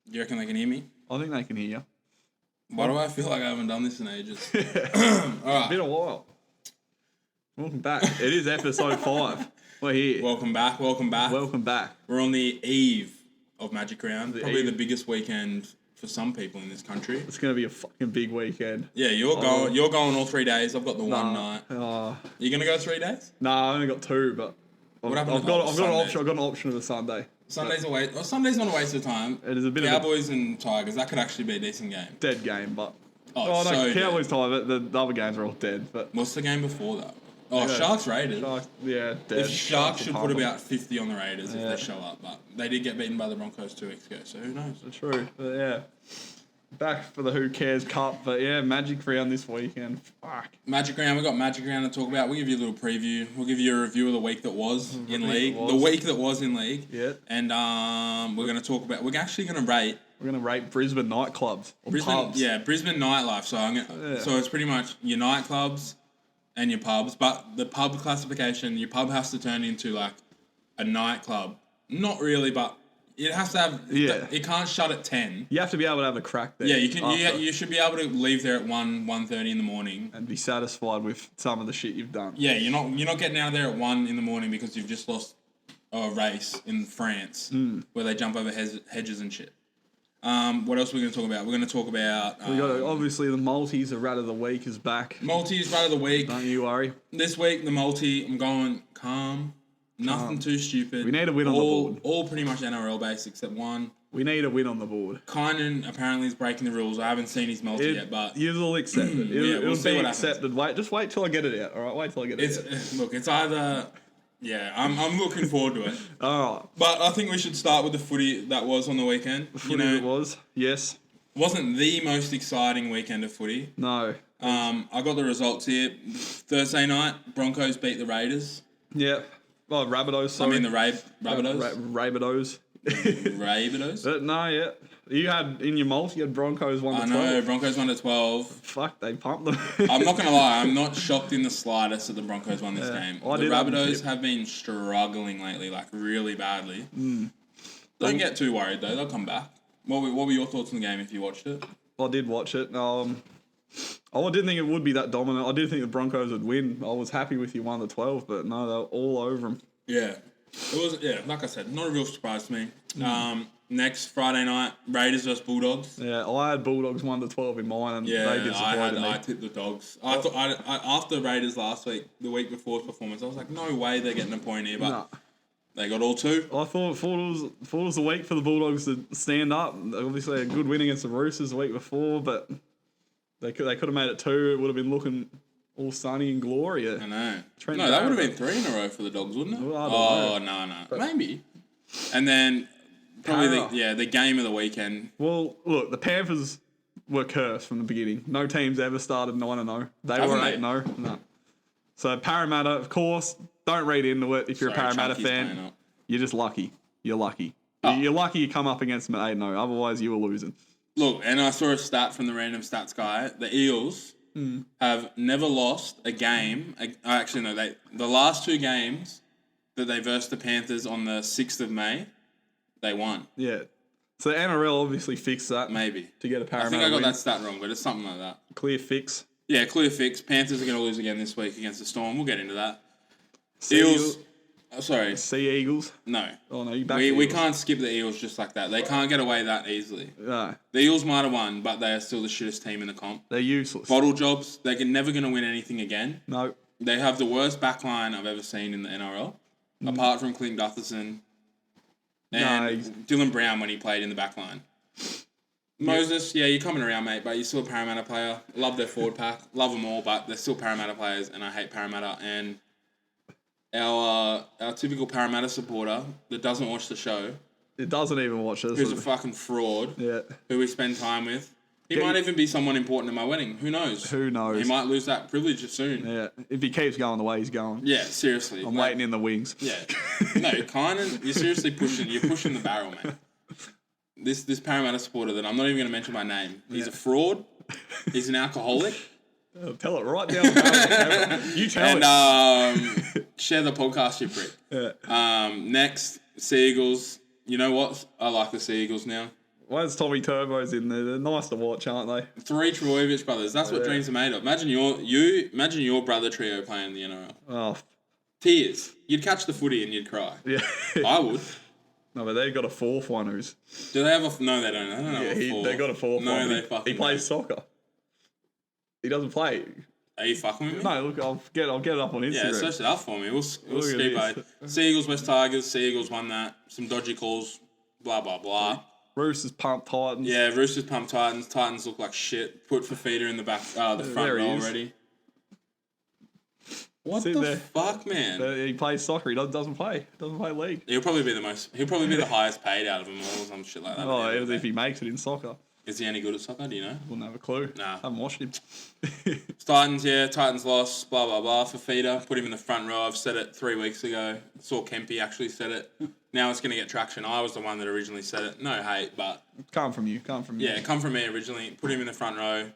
You reckon they can hear me? I think they can hear you. Why do I feel like I haven't done this in ages? All right. Been a while. Welcome back. It is episode 5. We're here. Welcome back. Welcome back. We're on the eve of Magic Round. Probably the biggest weekend for some people in this country. It's going to be a fucking big weekend. Yeah, you're going all 3 days. I've got the one night. You going to go 3 days? No, I only got 2, but I've got an option of a Sunday. Sunday's a waste. Well, Sunday's not a waste of time. It is a bit Cowboys and Tigers. That could actually be a decent game. Dead game, but Cowboys Tigers. The other games are all dead. But what's the game before that? Oh, Sharks Raiders. Dead. If Sharks should put about 50 on the Raiders if they show up, but they did get beaten by the Broncos 2 weeks ago, so who knows? True, but yeah. Back for the Who Cares Cup, but yeah, Magic Round this weekend. Fuck. Magic Round, we've got Magic Round to talk about. We'll give you a little preview. We'll give you a review of the week that was in League. The week that was in League. Yeah. And we're going to talk about, we're actually going to rate. We're going to rate Brisbane nightclubs. Pubs. Yeah, Brisbane Nightlife. So it's pretty much your nightclubs and your pubs, but the pub classification, your pub has to turn into like a nightclub. Not really, but it has to have. Yeah. It can't shut at 10. You have to be able to have a crack there. Yeah, you can. You should be able to leave there at 1:30 in the morning and be satisfied with some of the shit you've done. Yeah, you're not getting out of there at 1 in the morning because you've just lost a race in France where they jump over hedges and shit. What else are we going to talk about? We're going to talk about. We got obviously the Maltese Rat of the Week is back. Maltese Rat of the Week. Don't you worry. This week the Maltese, I'm going calm. Nothing too stupid. We need a win on the board. All pretty much NRL based except one. We need a win on the board. Kynan apparently is breaking the rules. I haven't seen his multi yet, but you'll accept it. It'll be accepted. Just wait till I get it out. All right, wait till I get it out. Look, it's either. Yeah, I'm looking forward to it. All right, but I think we should start with the footy that was on the weekend. The footy that was, yes. Wasn't the most exciting weekend of footy. No. I got the results here. Thursday night, Broncos beat the Raiders. Yeah. Oh, Rabbitohs, sorry. I mean the Rabbitohs. Rabbitohs. Rabbitohs? No, yeah. You had, in your multi, you had Broncos 1-12. I know, Broncos 1-12. Fuck, they pumped them. I'm not going to lie, I'm not shocked in the slightest that the Broncos won this game. The Rabbitohs have been struggling lately, like really badly. Don't get too worried though, they'll come back. What were your thoughts on the game if you watched it? I did watch it. I didn't think it would be that dominant. I did think the Broncos would win. I was happy with you 1-12, but no, they were all over them. Yeah. It was, like I said, not a real surprise to me. Next Friday night, Raiders vs Bulldogs. Yeah, I had Bulldogs 1-12 in mine, and they disappointed me. I tipped the Dogs. I thought after Raiders last week, the week before's performance, I was like, no way they're getting a point here, but they got all 2. I thought it was the week for the Bulldogs to stand up. Obviously, a good win against the Roosters the week before, but they could have made it 2. It would have been looking all sunny and glory. I know. That would have been 3 in a row for the Dogs, wouldn't it? Well, no. But maybe. And then probably the game of the weekend. Well, look, the Panthers were cursed from the beginning. No team's ever started 9-0. They were 8-0. No. So Parramatta, of course, don't read into it. If you're a Parramatta fan, you're just lucky. You're lucky. You're lucky you come up against them at 8-0. Otherwise, you were losing. Look, and I saw a stat from the random stats guy. The Eels have never lost a game. Actually, no, the last 2 games that they versed the Panthers on the 6th of May, they won. Yeah. So the NRL obviously fixed that. Maybe. To get a Parramatta I think I got win. that stat wrong, but it's something like that. Clear fix. Yeah, clear fix. Panthers are going to lose again this week against the Storm. We'll get into that. Eels. Sorry. Sea Eagles? No. Oh, no, you back we can't skip the Eels just like that. They can't get away that easily. No. The Eels might have won, but they are still the shittest team in the comp. They're useless. Bottle jobs. They're never going to win anything again. No. They have the worst backline I've ever seen in the NRL, apart from Clint Gutherson and Dylan Brown when he played in the backline. Moses, you're coming around, mate, but you're still a Parramatta player. Love their forward pack. Love them all, but they're still Parramatta players, and I hate Parramatta. And our typical Parramatta supporter that doesn't watch the show. It doesn't even watch this. Who's a fucking fraud. Yeah. Who we spend time with. He might even be someone important at my wedding. Who knows? Who knows? He might lose that privilege soon. Yeah. If he keeps going the way he's going. Yeah, seriously. I'm waiting in the wings. Yeah. No, Kynan, you're seriously pushing the barrel, mate. This Parramatta supporter that I'm not even going to mention by name. He's a fraud. He's an alcoholic. Tell it right down the barrel. You tell it. And share the podcast, you prick. Yeah. Next, Sea Eagles. You know what? I like the Sea Eagles now. Why's Tommy Turbo's in there? They're nice to watch, aren't they? 3 Trbojevic brothers. That's what dreams are made of. Imagine your brother trio playing in the NRL. Oh. Tears. You'd catch the footy and you'd cry. Yeah. I would. No, but they've got a fourth one who's... Do they have a... No, they don't. I don't know. Yeah, they got a fourth one. No, they fucking He plays soccer. He doesn't play. Are you fucking with me? No, look, I'll get it up on Instagram. Yeah, search it up for me. We'll skip it. Seagulls, West Tigers. Seagulls won that. Some dodgy calls. Blah, blah, blah. Roosters pumped Titans. Yeah, Roosters pumped Titans. Titans look like shit. Put Fafita in the back, the front row already. What the fuck, man? He plays soccer. He doesn't play. Doesn't play league. He'll probably be the highest paid out of them all, or some shit like that. Oh, if he makes it in soccer. Is he any good at soccer? Do you know? Wouldn't have a clue. Nah. Haven't watched him. Titans, yeah. Titans lost. Blah, blah, blah. Fafita, put him in the front row. I've said it 3 weeks ago. Saw Kempy actually said it. Now it's going to get traction. I was the one that originally said it. No hate, but... Come from you. Yeah, come from me originally. Put him in the front row.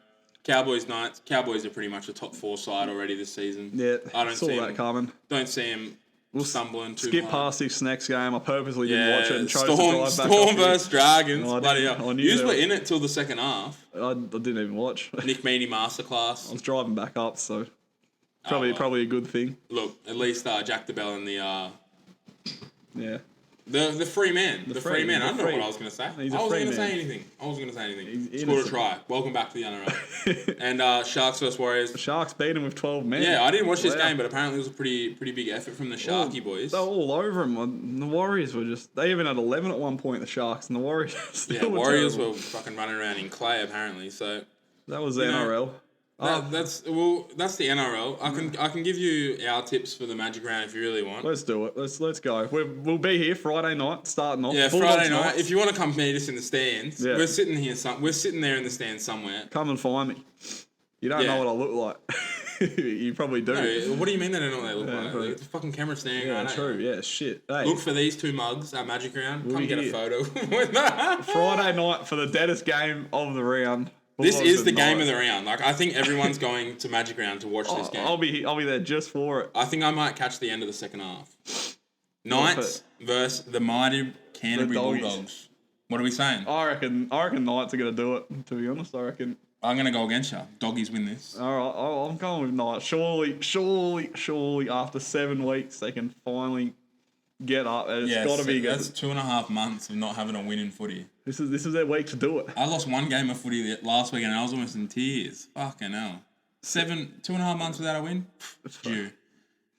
Cowboys, Knights. Cowboys are pretty much a top 4 side already this season. Yeah, I don't saw see that coming. Don't see him stumbling too skip hard. past this next game. I purposely didn't watch it and chose to Storm drive back Storm versus Dragons. No, Bloody hell. You were in it till the second half. I didn't even watch. Nick Meaney masterclass. I was driving back up, so probably a good thing. Look, at least Jack DeBell and the... Yeah. The free man. The free man. I don't know what I was going to say. I wasn't going to say anything. Scored a try. Welcome back to the NRL. And Sharks versus Warriors. The Sharks beat him with 12 men. Yeah, I didn't watch this game, but apparently it was a pretty big effort from the Sharky boys. They were all over him. The Warriors were just... They even had 11 at one point, the Sharks, and the Warriors Warriors were fucking running around in clay, apparently, so... That was the NRL. That's the NRL. I can give you our tips for the Magic Round if you really want. Let's do it. Let's go. We'll be here Friday night, starting off. Yeah, Friday night. If you want to come meet us in the stands, we're sitting here. We're sitting there in the stands somewhere. Come and find me. You don't know what I look like. You probably do. No, what do you mean they don't know what they look like? Like, the fucking camera standing right now. True. Yeah, shit. Hey. Look for these 2 mugs at Magic Round. Come get a photo. Friday night for the deadest game of the round. This is the game of the round. Like, I think everyone's going to Magic Round to watch this game. I'll be there just for it. I think I might catch the end of the second half. Knights versus the mighty Canterbury Bulldogs. What are we saying? I reckon Knights are going to do it, to be honest. I reckon. I'm going to go against you. Doggies win this. All right, I'm going with Knights. Surely, after 7 weeks, they can finally get up. It's got to be good. That's 2.5 months of not having a win in footy. This is their week to do it. I lost 1 game of footy last week and I was almost in tears. Fucking hell. 2.5 months without a win? It's due.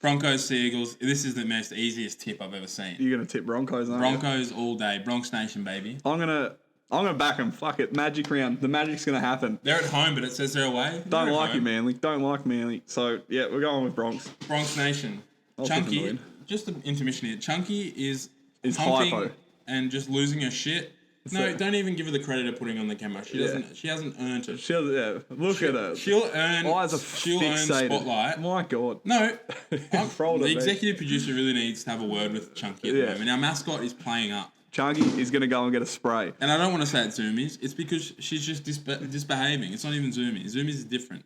Broncos, Seagulls. This is the most easiest tip I've ever seen. You're going to tip Broncos, aren't you? Broncos all day. Bronx Nation, baby. I'm gonna back them. Fuck it. Magic Round. The Magic's going to happen. They're at home, but it says they're away. Don't like Manly. So, yeah, we're going with Bronx. Bronx Nation. Chunky. Just an intermission here. Chunky is pumping hypo and just losing her shit. Don't even give her the credit of putting on the camera. She doesn't. She hasn't earned it. Look at her. She'll earn spotlight. My God. No. The executive producer really needs to have a word with Chunky at the moment. Our mascot is playing up. Chunky is going to go and get a spray. And I don't want to say it's Zoomies. It's because she's just disbehaving. It's not even Zoomies. Zoomies is different.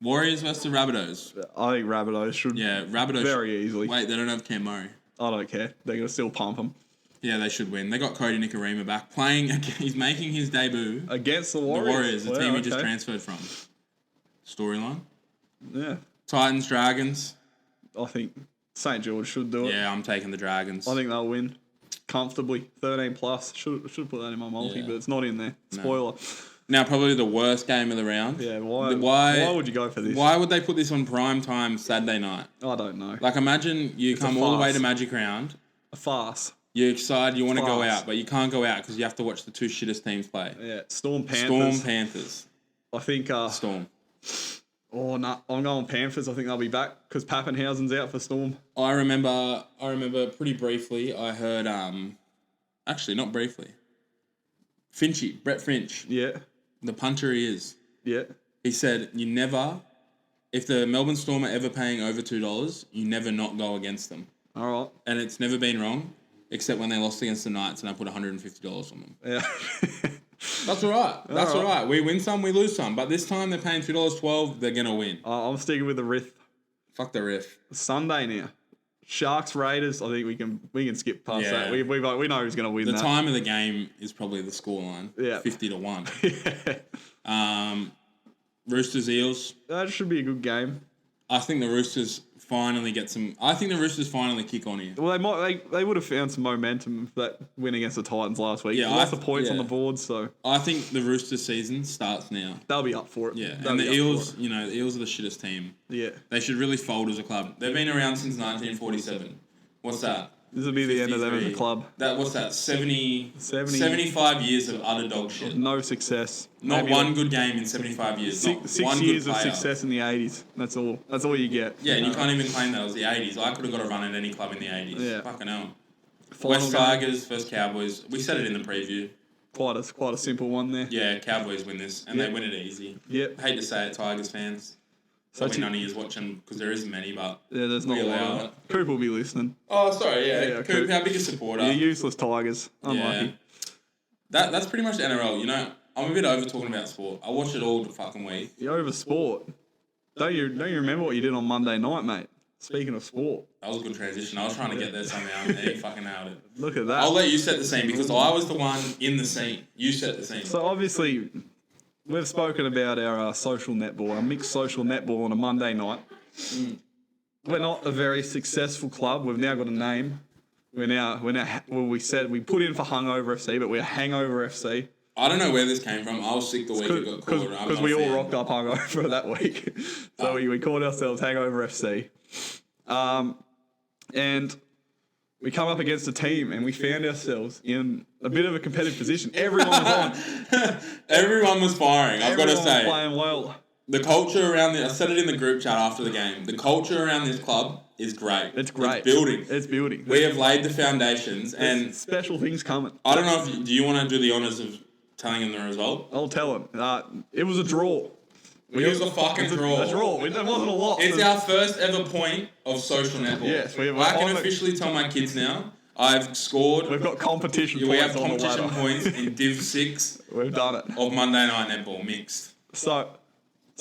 Warriors versus the Rabbitohs. I think Rabbitohs should. Yeah, Rabbitohs. Very easily. Wait, they don't have Cam Murray. I don't care. They're going to still pump them. Yeah, they should win. They got Cody Nikorima back. He's making his debut. Against the Warriors. The team he just transferred from. Storyline. Yeah. Titans, Dragons. I think St. George should do it. Yeah, I'm taking the Dragons. I think they'll win. Comfortably. 13 plus. Should put that in my multi, but it's not in there. Spoiler. No. Now, probably the worst game of the round. Yeah, why would you go for this? Why would they put this on prime time Saturday night? I don't know. Like, imagine you come all the way to Magic Round. A farce. You're excited, you want to go out, but you can't go out because you have to watch the 2 shittest teams play. Yeah, Storm Panthers. I think... Storm. Oh, no, I'm going Panthers. I think they'll be back because Pappenhausen's out for Storm. I remember pretty briefly, I heard... Actually, not briefly. Brett Finch. Yeah. The punter he is. Yeah. He said, you never... If the Melbourne Storm are ever paying over $2, you never not go against them. All right. And it's never been wrong, except when they lost against the Knights and I put $150 on them. Yeah. That's all right. That's all right. We win some, we lose some. But this time they're paying $2.12, they're going to win. I'm sticking with the Riff. Fuck the Riff. Sunday now. Sharks Raiders. I think we can skip past that. We know who's going to win. The time of the game is probably the scoreline. Yeah, 50-1. Yeah. Roosters Eels. That should be a good game. I think the Roosters finally kick on here. Well, they would have found some momentum for that win against the Titans last week. Yeah, lots of points on the board. So I think the Roosters season starts now. They'll be up for it. Yeah, and the Eels, the Eels are the shittest team. Yeah, they should really fold as a club. They've been around since 1947. What's that? This will be the end of them as a club. What's that? 75 years of utter dog shit. No success. Not maybe one good game in 75 years. Six years of success in the 80s. That's all you get. Yeah, and you can't even claim that it was the 80s. I could have got a run at any club in the 80s. Yeah. Fucking hell. West Tigers versus Cowboys. We said it in the preview. Quite a simple one there. Yeah, Cowboys win this, and they win it easy. Yep. I hate to say it, Tigers fans. Probably none of you is watching because there isn't many, but there's not a lot. Coop will be listening. Oh, sorry, yeah. Coop, how big a supporter? You're useless Tigers. Unlucky. Yeah. That's pretty much the NRL. I'm a bit over talking about sport. I watch it all the fucking week. You're over sport. Don't you remember what you did on Monday night, mate? Speaking of sport. That was a good transition. I was trying to get there somehow, and you fucking nailed it. Look at that. I'll let you set the scene because I was the one in the scene. You set the scene. So obviously, we've spoken about our social netball, our mixed social netball on a Monday night. We're not a very successful club. We've now got a name. We put in for Hungover FC, but we're Hangover FC. I don't know where this came from. I was sick the week it got called. Because we all rocked up hungover that week. So we called ourselves Hangover FC. And we come up against a team and we found ourselves in a bit of a competitive position. Everyone was on. Everyone was firing, I've got to say. Everyone was playing well. The culture around I said it in the group chat after the game. The culture around this club is great. It's great. It's building. We have laid the foundations and special things coming. I don't know do you want to do the honours of telling him the result? I'll tell him. It was a draw. It was a fucking draw. A draw. There wasn't a lot. It's our first ever point of social netball. Yes, I can officially tell my kids now. I've scored. We've got competition points. We have competition points in Div 6. We've done it. Of Monday night netball mixed. So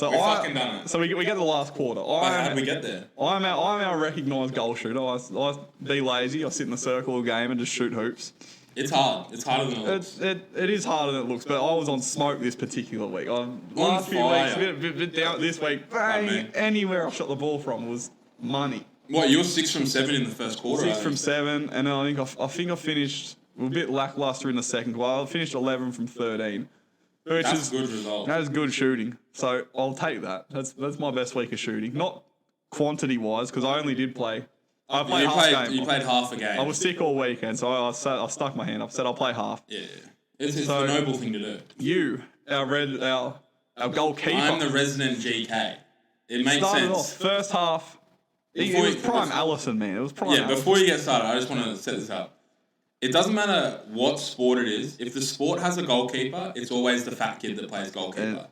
we've fucking done it. So we get the last quarter. How did we get there? I'm our recognised goal shooter. I be lazy. I sit in the circle of the game and just shoot hoops. It's hard. It's harder than it looks. It is harder than it looks, but I was on smoke this particular week. Last few weeks, a bit down this week. Bang! Anywhere I shot the ball from was money. What, you were 6 from 7 in the first quarter? 6 from 7, and I think I finished a bit lackluster in the second quarter. I finished 11 from 13. That's a good result. That is good shooting. So I'll take that. That's my best week of shooting. Not quantity-wise, because I only did play... I played half game. You played half a game. I was sick all weekend, so I stuck my hand up. Said I'll play half. Yeah, it's the noble thing to do. You, our goalkeeper. I'm the resident GK. It makes started sense. Off first half. It was prime Allison, man. It was prime. Yeah. Before you get started, I just want to set this up. It doesn't matter what sport it is. If the sport has a goalkeeper, it's always the fat kid that plays goalkeeper,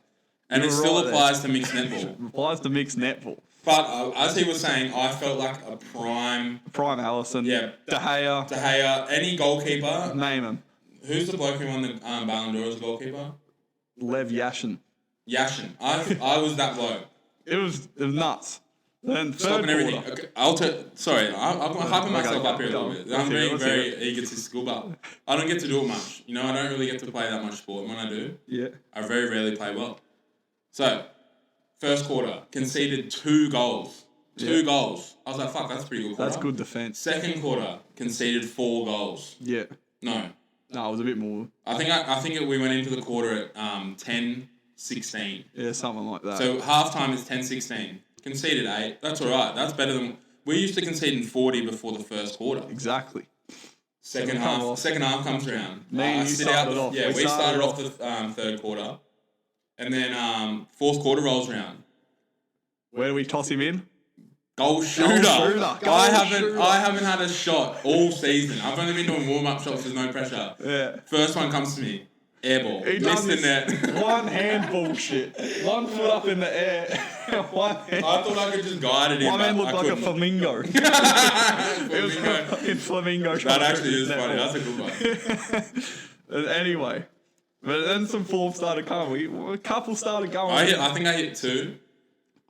and it still applies to mixed netball. Applies to mixed netball. But as he was saying, I felt like a prime Allison. Yeah. De Gea. Any goalkeeper. Name him. Who's the bloke who won the Ballon d'Or as goalkeeper? Lev Yashin. I was that bloke. It was nuts. Then stopping everything. Okay, I'm hyping myself up here a little bit. I'm being very egotistical, but I don't get to do it much. I don't really get to play that much sport. When I do, I very rarely play well. So, first quarter, conceded 2 goals. 2 goals. I was like, fuck, that's pretty good quarter. That's good defence. Second quarter, conceded 4 goals. Yeah. No, it was a bit more. I think we went into the quarter at 10-16. Yeah, something like that. So halftime is 10-16. Conceded 8. That's all right. That's better than... We used to concede in 40 before the first quarter. Exactly. Second half comes around. We started off the third quarter. And then fourth quarter rolls around. Where do we toss him in? Goal shooter. I haven't had a shot all season. I've only been doing warm-up shots with no pressure. Yeah. First one comes to me. Airball. Missed the net. One hand bullshit. 1 foot up in the air. One hand. I thought I could just guide it in. My man looked like a flamingo. It was a fucking flamingo shot. That actually is funny. That's a good one. Anyway. But then some form started coming. A couple started going. I think I hit 2.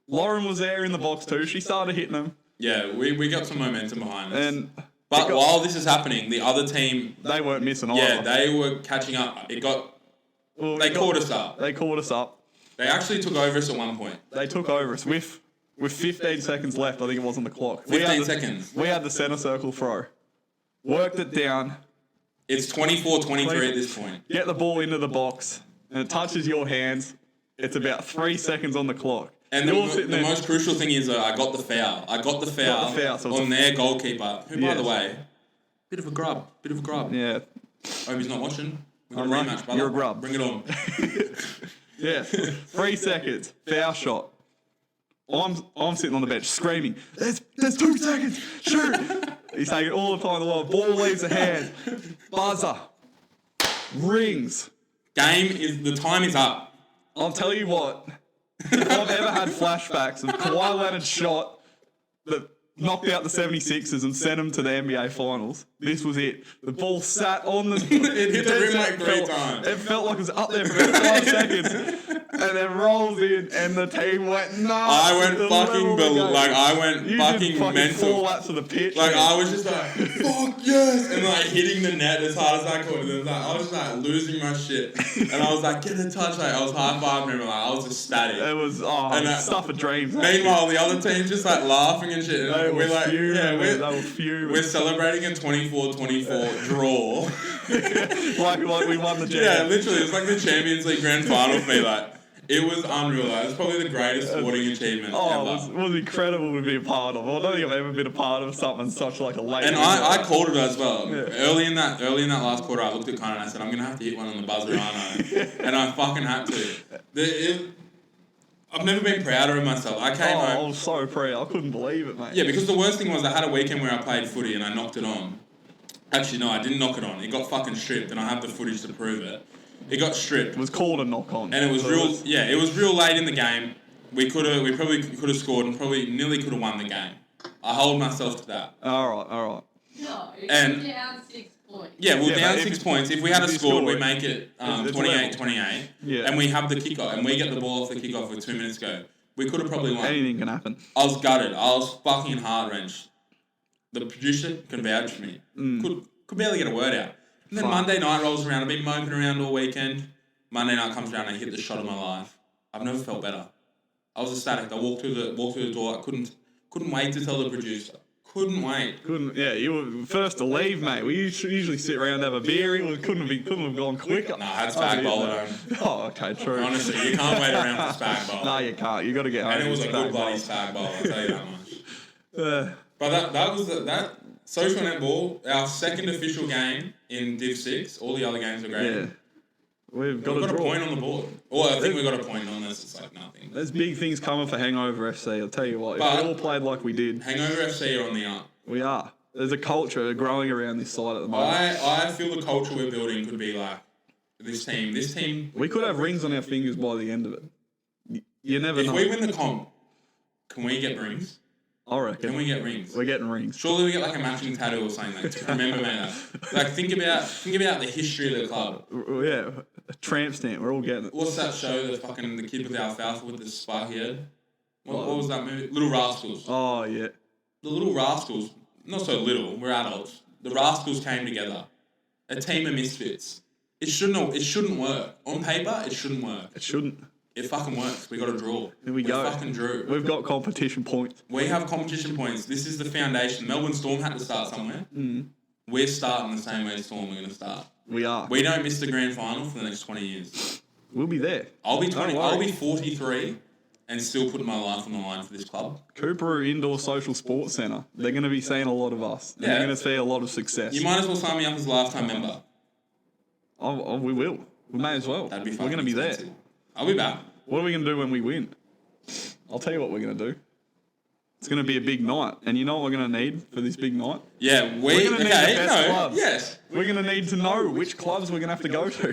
Lauren was there in the box too. She started hitting them. Yeah, we got some momentum behind us. But while while this is happening, the other team... They weren't missing either. Yeah, they were catching up. They caught us up. They caught us up. They actually took over us at one point. They took over us with 15 seconds left, I think it was on the clock. 15 seconds. We had the centre circle throw. Worked it down. It's 24-23 at this point. Get the ball into the box, and it touches your hands. It's about 3 seconds on the clock. And the most crucial thing is I got the foul. I got the foul so on their goalkeeper, who, by the way, bit of a grub. Yeah. Hope he's not watching. We've got a rematch, brother. You're a grub. Bring it on. Yeah. 3 seconds. Foul shot. I'm sitting on the bench screaming, there's 2 seconds. Shoot. He's taking all the time in the world. Ball leaves the hand. Buzzer. Rings. The time is up. I'll tell you what. If I've ever had flashbacks of Kawhi Leonard's shot that knocked out the 76ers and sent them to the NBA Finals, this was it. The ball sat on the... It hit the rim like 3 times. It felt like it was up there for about 5 seconds. And then rolls in and the team went nuts. I went fucking mental. 4 laps of the pitch. Like, I was just like, fuck yes! And like hitting the net as hard as I could. And I was just like losing my shit. And I was like, get a touch. Like, I was high-fiving him. Like, I was ecstatic. It was, stuff of dreams. Meanwhile, the other team's just like laughing and shit. And we're like, they were fuming. We're celebrating a 24-24 draw. like we won the game. Yeah, literally. It was like the Champions League grand final for me. Like, it was unreal. It was probably the greatest sporting achievement ever. It was incredible to be a part of. I don't think I've ever been a part of something such like a late. And I called it as well. Yeah. Early in that last quarter, I looked at Connor and I said, I'm going to have to hit one on the buzzer, aren't I? And I fucking had to. I've never been prouder of myself. I came home. I was so proud. I couldn't believe it, mate. Yeah, because the worst thing was I had a weekend where I played footy and I knocked it on. Actually, no, I didn't knock it on. It got fucking stripped and I have the footage to prove it. It got stripped. It was called a knock on. And it was it was real late in the game. We probably could have scored and probably nearly could have won the game. I hold myself to that. All right. No, and down 6 points. Yeah, we're down 6 points. If we had scored, we make it 28-28. Yeah. And we have the kickoff, and we get the ball off the kickoff with 2 minutes to go. We could have probably won. Anything can happen. I was gutted. I was fucking heart-wrenched. The producer can vouch for me. Could barely get a word out. And then Monday night rolls around. I've been moping around all weekend. Monday night comes around and I hit the shot of my life. I've never felt better. I was ecstatic. I walked through the door. I couldn't wait to tell the producer. Couldn't wait. You were first to leave, mate. We usually sit around and have a beer. We couldn't have gone quicker. No, I had spag bowl at home. Oh, okay, true. Honestly, you can't wait around for spag bowl. No, you can't. You got to get home. And it was a good bloody spag bowl. I'll tell you that much. But that was that social netball, our second official game in Div 6. All the other games were great. Yeah. We've got a point on the board. Or I think we got a point on this. It's like nothing. There's big things coming for Hangover FC. I'll tell you what. If we all played like we did. Hangover FC are on the up. We are. There's a culture growing around this side at the moment. I feel the culture we're building could be like this team. We could have rings on our fingers by the end of it. You never know. If we win the comp, can we get rings? I reckon. Can we get rings? We're getting rings. Surely we get like a matching tattoo or something like to remember that. Like think about the history of the club. Yeah, a tramp stamp. We're all getting it. What's that show? The kid with the alfalfa with the spiky head. What was that movie? Little Rascals. Oh yeah. The Little Rascals. Not so little. We're adults. The Rascals came together. A team of misfits. It shouldn't work on paper. It shouldn't work. It shouldn't. It fucking works. We got to draw. Here we go. Fucking drew. We've got competition points. We have competition points. This is the foundation. Melbourne Storm had to start somewhere. We're starting the same way Storm are going to start. We are. We don't miss the grand final for the next 20 years. We'll be there. I'll be 20. I'll be 43 and still putting my life on the line for this club. Cooper Indoor Social Sports Centre. They're going to be seeing a lot of us. Yeah. They're going to see a lot of success. You might as well sign me up as a lifetime member. Oh, we will. We may as well. That'd be We're going to be there. I'll be back. What are we going to do when we win? I'll tell you what we're going to do. It's going to be a big night. And you know what we're going to need for this big night? Yeah, we're going to need the best clubs. Yes. We're going to need to know which clubs we're going to have to go to.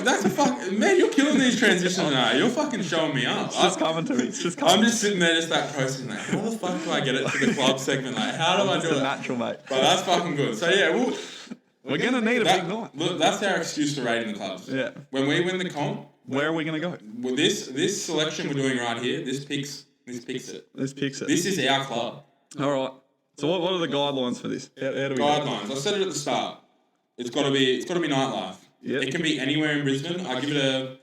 That's a fuck. Man, you're killing these transitions now. You're fucking showing me up. It's just coming to me. I'm just sitting there just like processing, like, how the fuck do I get it to the club segment? Like, how do I do it? It's natural, mate. But that's fucking good. So, yeah, we're going to need a big night. Look, that's our excuse to rating the clubs. Yeah. When we win the comp, where are we going to go? Well, this selection we're doing right here, this picks it. This picks it. This is our club. All right. So what are the guidelines for this? How do we guidelines? I said it at the start. It's got to be nightlife. Yep. It can be anywhere in Brisbane. I give it a.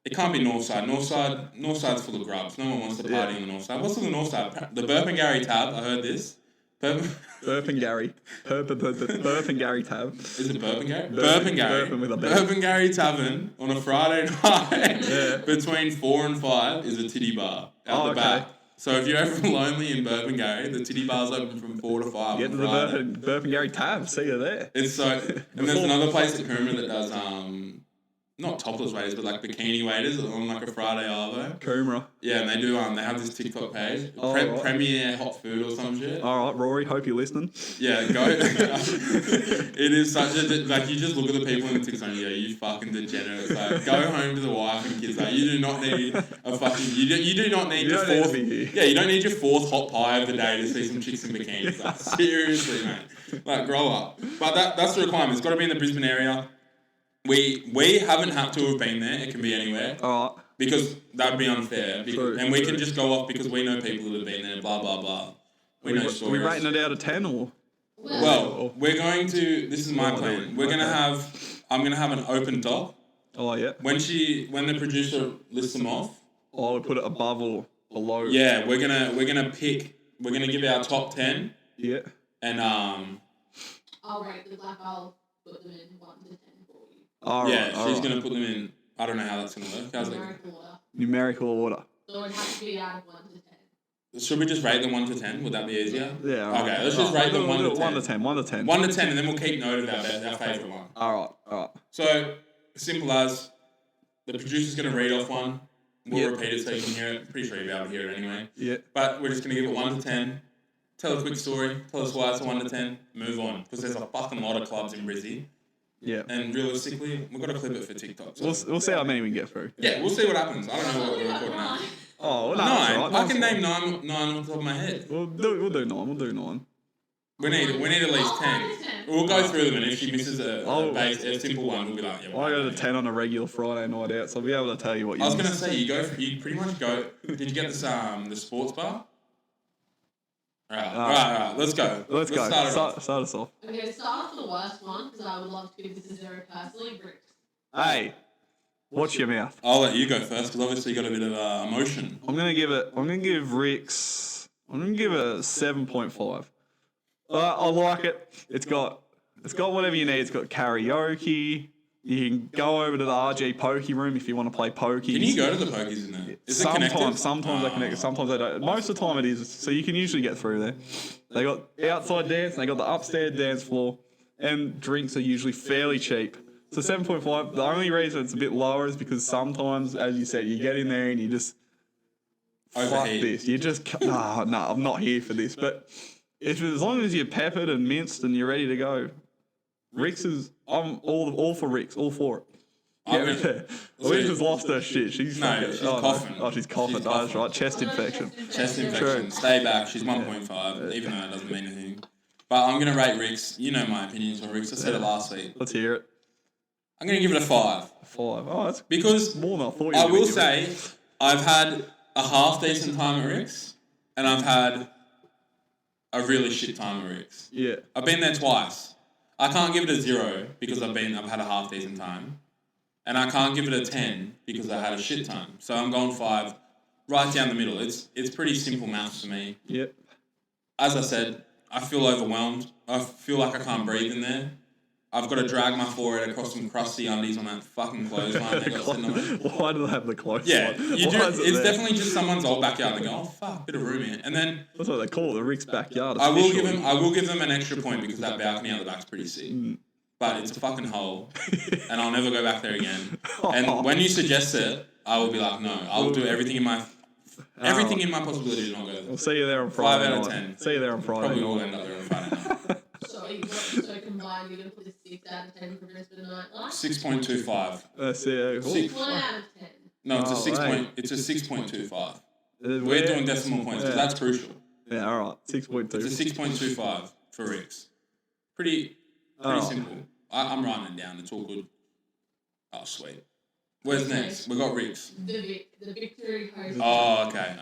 It can't be Northside. Northside's full of grubs. No one wants to party on the Northside. What's on the Northside? The Burpengary tab. I heard this. Burpengary tab. Is it Burpengary? Burpengary Tavern on a Friday night between 4 and 5 is a titty bar out the back. So if you're ever lonely in Burpengary, the titty bar's open from 4 to 5. Get to the Burpengary tab. See you there. It's so. And there's another place at Coomera that does not topless waiters, but like bikini waiters on like a Friday arvo. Coomera. Yeah, and they do they have this TikTok page, Premier Hot Food or some shit. All right, Rory, hope you're listening. Yeah, go. It is such a like you just look at the people in the TikTok and you go, you fucking degenerates. Like go home to the wife and kids. Like you do not need a fucking you do not need your fourth. Yeah, you don't need your fourth hot pie of the day to see some chicks in bikinis. Like, seriously, mate. Like grow up. But that's the requirement. It's got to be in the Brisbane area. We haven't had to have been there. It can be anywhere. All right. Because that'd be unfair. And we can just go off because we know people that have been there, blah, blah, blah. We know stories. Are we rating it out of 10 or? Well, we're going to, this is my plan. I'm going to have an open doc. Oh, yeah. When the producer lists them off. Oh, we'll put it above or below. Yeah, we're going to give our top 10. Yeah. And, I'll rate the black, I'll put them in 1 to 10 for you. She's going to put them in. I don't know how that's going to work. Numerical order. Numerical order. So it has to be out of 1 to 10. Should we just rate them 1 to 10? Would that be easier? Yeah. Okay, let's just rate them 1 to 10. 1 to 10. 1 to 10. 1 to 10, and then we'll keep note of our favourite one. All right. So, simple as the producer's going to read off one. We'll repeat it so you can hear it. Pretty sure you'll be able to hear it anyway. Yeah. But we're just going to give it 1 to 10. Tell a quick story. Tell us why it's a 1 to 10. Move on. Because there's a fucking lot of clubs in Brizzy. Yeah. And realistically, we've got to clip it for TikTok. So. We'll see how many we get through. Yeah, we'll see what happens. I don't know what we're recording now. Oh, well, 9. Right. I can name 9 off the top of my head. We'll do 9. We need at least 10. We'll go through them, and if she misses a simple one, we'll be like, yeah. I go to 10 on a regular Friday night out, so I'll be able to tell you what you. I was going to say you pretty much go. Did you get this the sports bar? All right. Let's go. Let's go. Start us off. Okay, start off the worst one because I would love to give this a 0 personally. Bricks. Hey, watch your mouth. I'll let you go first because obviously you got a bit of emotion. I'm gonna give Ricks. I'm gonna give it a 7.5. I like it. It's got whatever you need. It's got karaoke. You can go over to the RG Pokey room if you want to play pokies. Can you go to the pokies in there? Sometimes they connect. Sometimes they don't. Most of the time it is. So you can usually get through there. They got outside dance. And they got the upstairs dance floor. And drinks are usually fairly cheap. So 7.5. The only reason it's a bit lower is because sometimes, as you said, you get in there and you just overheat. Fuck this. You just no, I'm not here for this. But as long as you're peppered and minced and you're ready to go. Rix is. I'm all for Rix, all for it. Yeah, Liz has lost her shit. She's coughing. Oh, she's coughing. No, that's right. Chest infection. Chest infection. True. Stay back. She's 1.5, even though it doesn't mean anything. But I'm gonna rate Rix. You know my opinions on Rix. I said it last week. Let's hear it. I'm gonna give it a 5. 5. Oh, that's because more than I thought. I will say, I've had a half decent time at Rix, and I've had a really shit time at Rix. Yeah. I've been there twice. I can't give it a 0 because I've had a half decent time. And I can't give it a 10 because I had a shit time. So I'm going 5 right down the middle. It's pretty simple maths for me. Yep. As I said, I feel overwhelmed. I feel like I can't breathe in there. I've got to drag my forehead across some crusty undies on that fucking clothesline they got sitting on it. Why do they have the clothesline? Yeah, it's definitely just someone's old backyard. They go, oh fuck, bit of room here. And then that's what they call it, the Rick's backyard. I will give them an extra point because that balcony out the back's pretty sick. But it's a fucking hole, and I'll never go back there again. And when you suggest it, I will be like, no, I will do everything in my possibility to not go there. We'll see you there on Friday. 5 out of 10. See you there on Friday. Probably will end up there on Friday night. So combined, you're going to put a 6 out of 10 for Brisbane Nightlife? 6.25. That's it. 1 out of 10. No, it's a 6.25. We're doing decimal points because that's crucial. Yeah, all right. 6.2. It's a 6.25 for Rix. Pretty simple. I'm writing it down. It's all good. Oh, sweet. Where's next? We got Rix. The Victory Host. Oh, okay.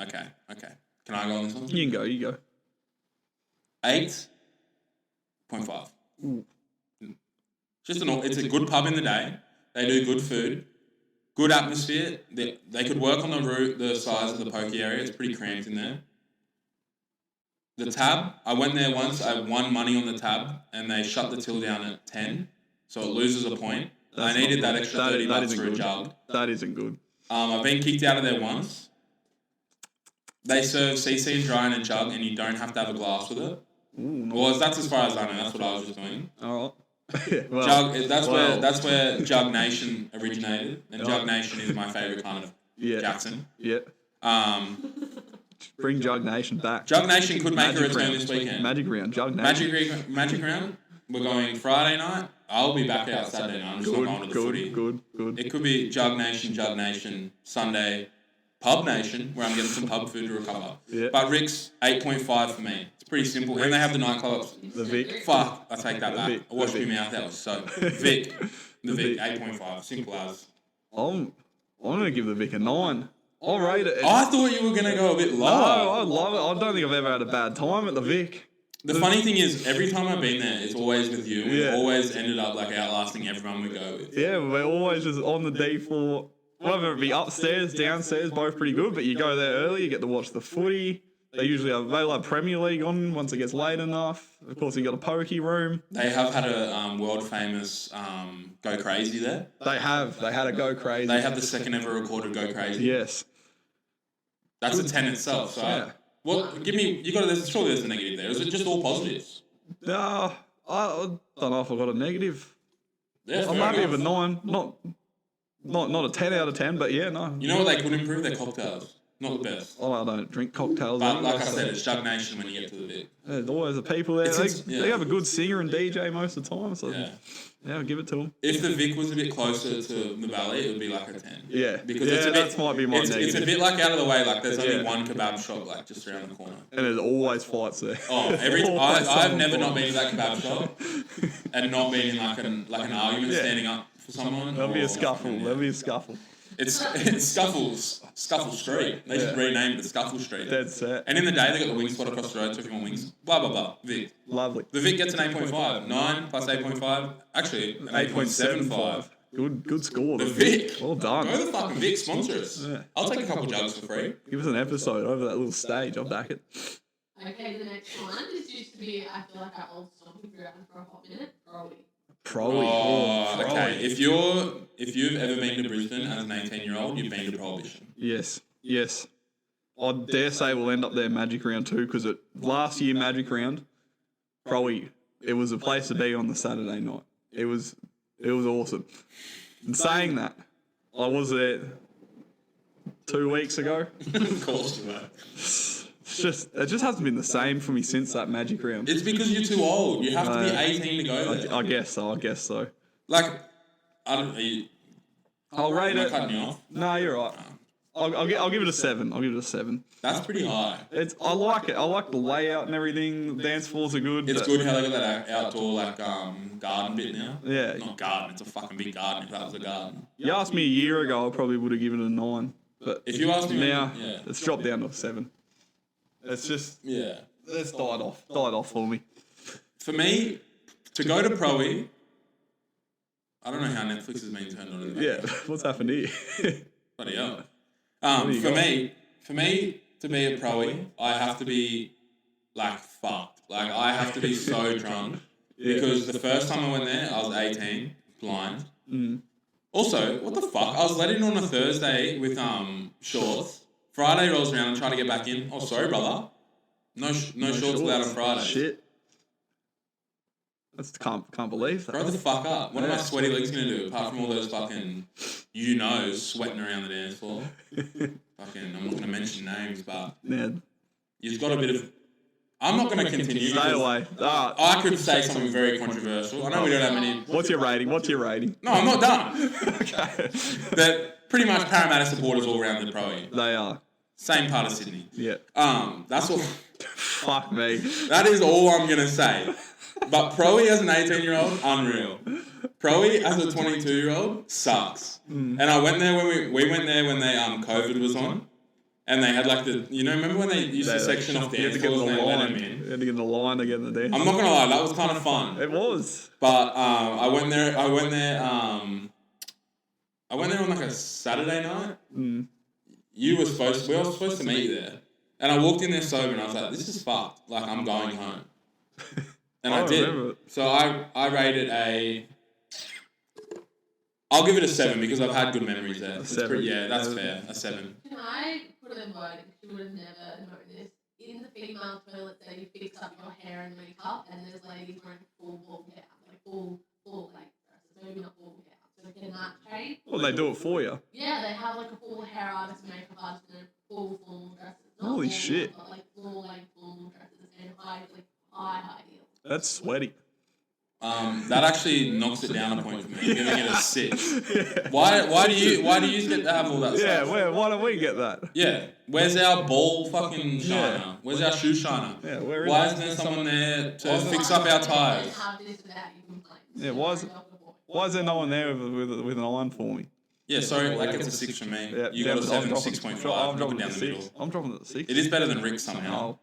Can I go on this one? You can go. 8.5. It's a good pub in the day. They do good food, good atmosphere. They could work on the size of the pokey area. It's pretty cramped in there. The tab, I went there once. I won money on the tab, and they shut the till down at 10, so it loses a point. I needed that extra 30 bucks for a jug. That isn't good. I've been kicked out of there once. They serve CC and dry in a jug, and you don't have to have a glass with it. Ooh, well, that's as far as I know. That's what I was just doing. All right. That's where Jug Nation originated, and Jug Nation is my favourite kind of Jackson. Yeah. Bring Jug Nation back. Jug Nation could make a return this weekend. Magic round, Jug Nation. Magic round. We're going Friday night. I'll be back out Saturday night. I'm just not going to the footy. Good. It could be Jug Nation, Sunday, Pub Nation, where I'm getting some pub food to recover. Yeah. But Rick's 8.5 for me. It's pretty simple. And they have the nightclub. The Vic. Fuck, I take that back. I washed my mouth out. So, Vic. The Vic, 8.5. Simple as. I'm going to give the Vic a 9. I'll rate it. I thought you were going to go a bit lower. No, I love it. I don't think I've ever had a bad time at the Vic. The funny thing is, every time I've been there, it's always with you. We've always ended up like outlasting everyone we go with. Yeah, we're always just on the D4. Whether it be upstairs, downstairs, both pretty good. But you go there early, you get to watch the footy. They have Premier League on once it gets late enough. Of course, you got a pokey room. They have had a world famous Go Crazy there. They have. They had a Go Crazy. They have the second ever recorded Go Crazy. Yes. That's a 10 itself. So, surely there's a negative there. Is it just all positives? I don't know if I got a negative. Yeah, I might give a 9. Not a 10 out of 10, but yeah, no. You know what they could improve? Their cocktails. Not the best. Oh, I don't drink cocktails. But like I said, it's Jug Nation when you get to the Vic. There's always the people there. They have a good singer and DJ most of the time. So yeah, I'll give it to them. If the Vic was a bit closer to the Valley, it would be like a 10. Yeah. Because that might be my negative. It's a bit like out of the way. Like there's only one kebab shop like just around the corner. And there's always fights there. Oh, I've never not been to that kebab shop and not been in like an argument standing up for someone. There'll be a scuffle. It's Scuffle Street. They just renamed it Scuffle Street. That's it. And in the day, they got the wing spot across the road, so if you want wings, blah, blah, blah. Vic. Lovely. The Vic gets an 8.5. 9 plus 8.5. Actually, an 8.75. Good score. The Vic. Well done. Go the fucking Vic, sponsor us. Yeah. I'll take a couple jugs for free. Give us an episode over that little stage. I'll back it. Okay, the next one. This used to be, I feel like, our old stomping ground for a hot minute. Proly. Okay. If you've ever been to Brisbane as an 18-year-old, you've been to Prohibition. Yes. I dare say we'll end up there Magic Round too, because last year Magic Round, Proly, it was a place to be on the Saturday night. It was awesome. And saying that, I was there 2 weeks ago. Of course you were. It just hasn't been the same for me since that Magic Round. It's because you're too old. You have to be 18 to go there. I guess so. Like, I'll rate it. Cutting you off? No, you're right. I'll give it a 7. That's pretty high. I like it. I like the layout and everything. The dance floors are good. It's good how they got that outdoor garden bit now. Yeah. Not garden. It's a fucking big garden. If that was a garden. You asked me a year ago, I probably would have given it a 9. But if you ask me now, it's dropped down to a 7. It's just it's died off for me. For me, to go to Proe, I don't know how Netflix has been turned on. Yeah, what's happened here? Bloody hell. For me to be at Proe, I have to be fucked. I have to be so drunk because the first time I went there, I was 18, blind. Mm. Also, what the fuck? I was let in on a Thursday with shorts. Friday rolls around and try to get back in. Oh, sorry, brother. No shorts allowed on Friday. Shit. Can't believe that. Grow the fuck up. What are my sweaty legs going to do apart from all those fucking sweating around the dance floor? I'm not going to mention names, but you've got a bit of... I'm not going to continue. Stay away. I could say something very controversial. I know we don't have many... What's your rating? No, I'm not done. Okay. They're pretty much Parramatta supporters all around the Pro. They are. Same part of Sydney. Yeah. That's all... Fuck me. That is all I'm going to say. But Proe as an 18-year-old, unreal. Proe as a 22-year-old sucks. And I went there when we went there when they COVID was on. And they had like remember when they used to section off dance floors and they let them in? You had to get in the line to get in the dance. I'm not gonna lie, that was kind of fun. It was. But I went there on like a Saturday night. Mm. We were supposed to meet there. And I walked in there sober and I was like, this is fucked. Like, I'm going home. And I did. So I rated I'll give it a 7 because I've had good memories there. That's fair. A 7. Can I put it in wording? You would have never known this. In the female toilet, that you fix up your hair and makeup, and there's ladies wearing full bald hair, like full like dresses, maybe not full hair. So like in that trade. Well, they do it for you. Yeah, they have like a full hair artist, makeup artist, and full dresses. Not Holy full, shit! But like full dresses and high heels. That's sweaty. That actually knocks it down a point for me. Giving it a 6. Yeah. Why do you get to have all that stuff? Yeah, why don't we get that? Yeah. Where's our ball fucking shiner? Yeah. Where's our shoe shiner? Yeah, why isn't there someone there to fix up our tires? Yeah, why is there no one there with an iron for me? Yeah, sorry, that gets a 6 from me. Yeah, you got a 7, 6.5. I'm dropping down the middle. I'm dropping it to 6. It is better than Rick somehow.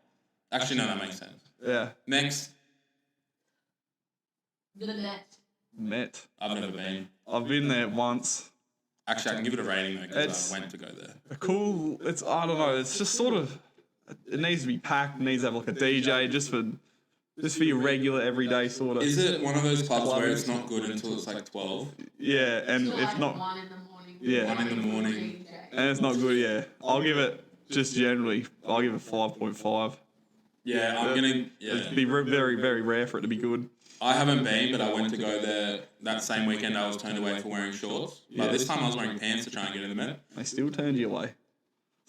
Actually, no, that makes sense. Yeah. Next. The Met. I've never been. I've been there once. Actually, I can give it a rating though because I went to go there. Cool. I don't know. It's just sort of. It needs to be packed. It needs to have like a DJ just for your regular everyday sort of. Is it one of those clubs where it's not good until it's like 12? Yeah, and so if like not. 1 in the morning. Yeah. 1 in the morning. And it's not good. Yeah, I'll give it just generally. I'll give it 5.5. Yeah, I'm gonna. Yeah. It'd be very very rare for it to be good. I haven't been, but I went to go there that same weekend. I was turned away for wearing shorts. But this time I was wearing pants to try and get in the Met. They still turned you away.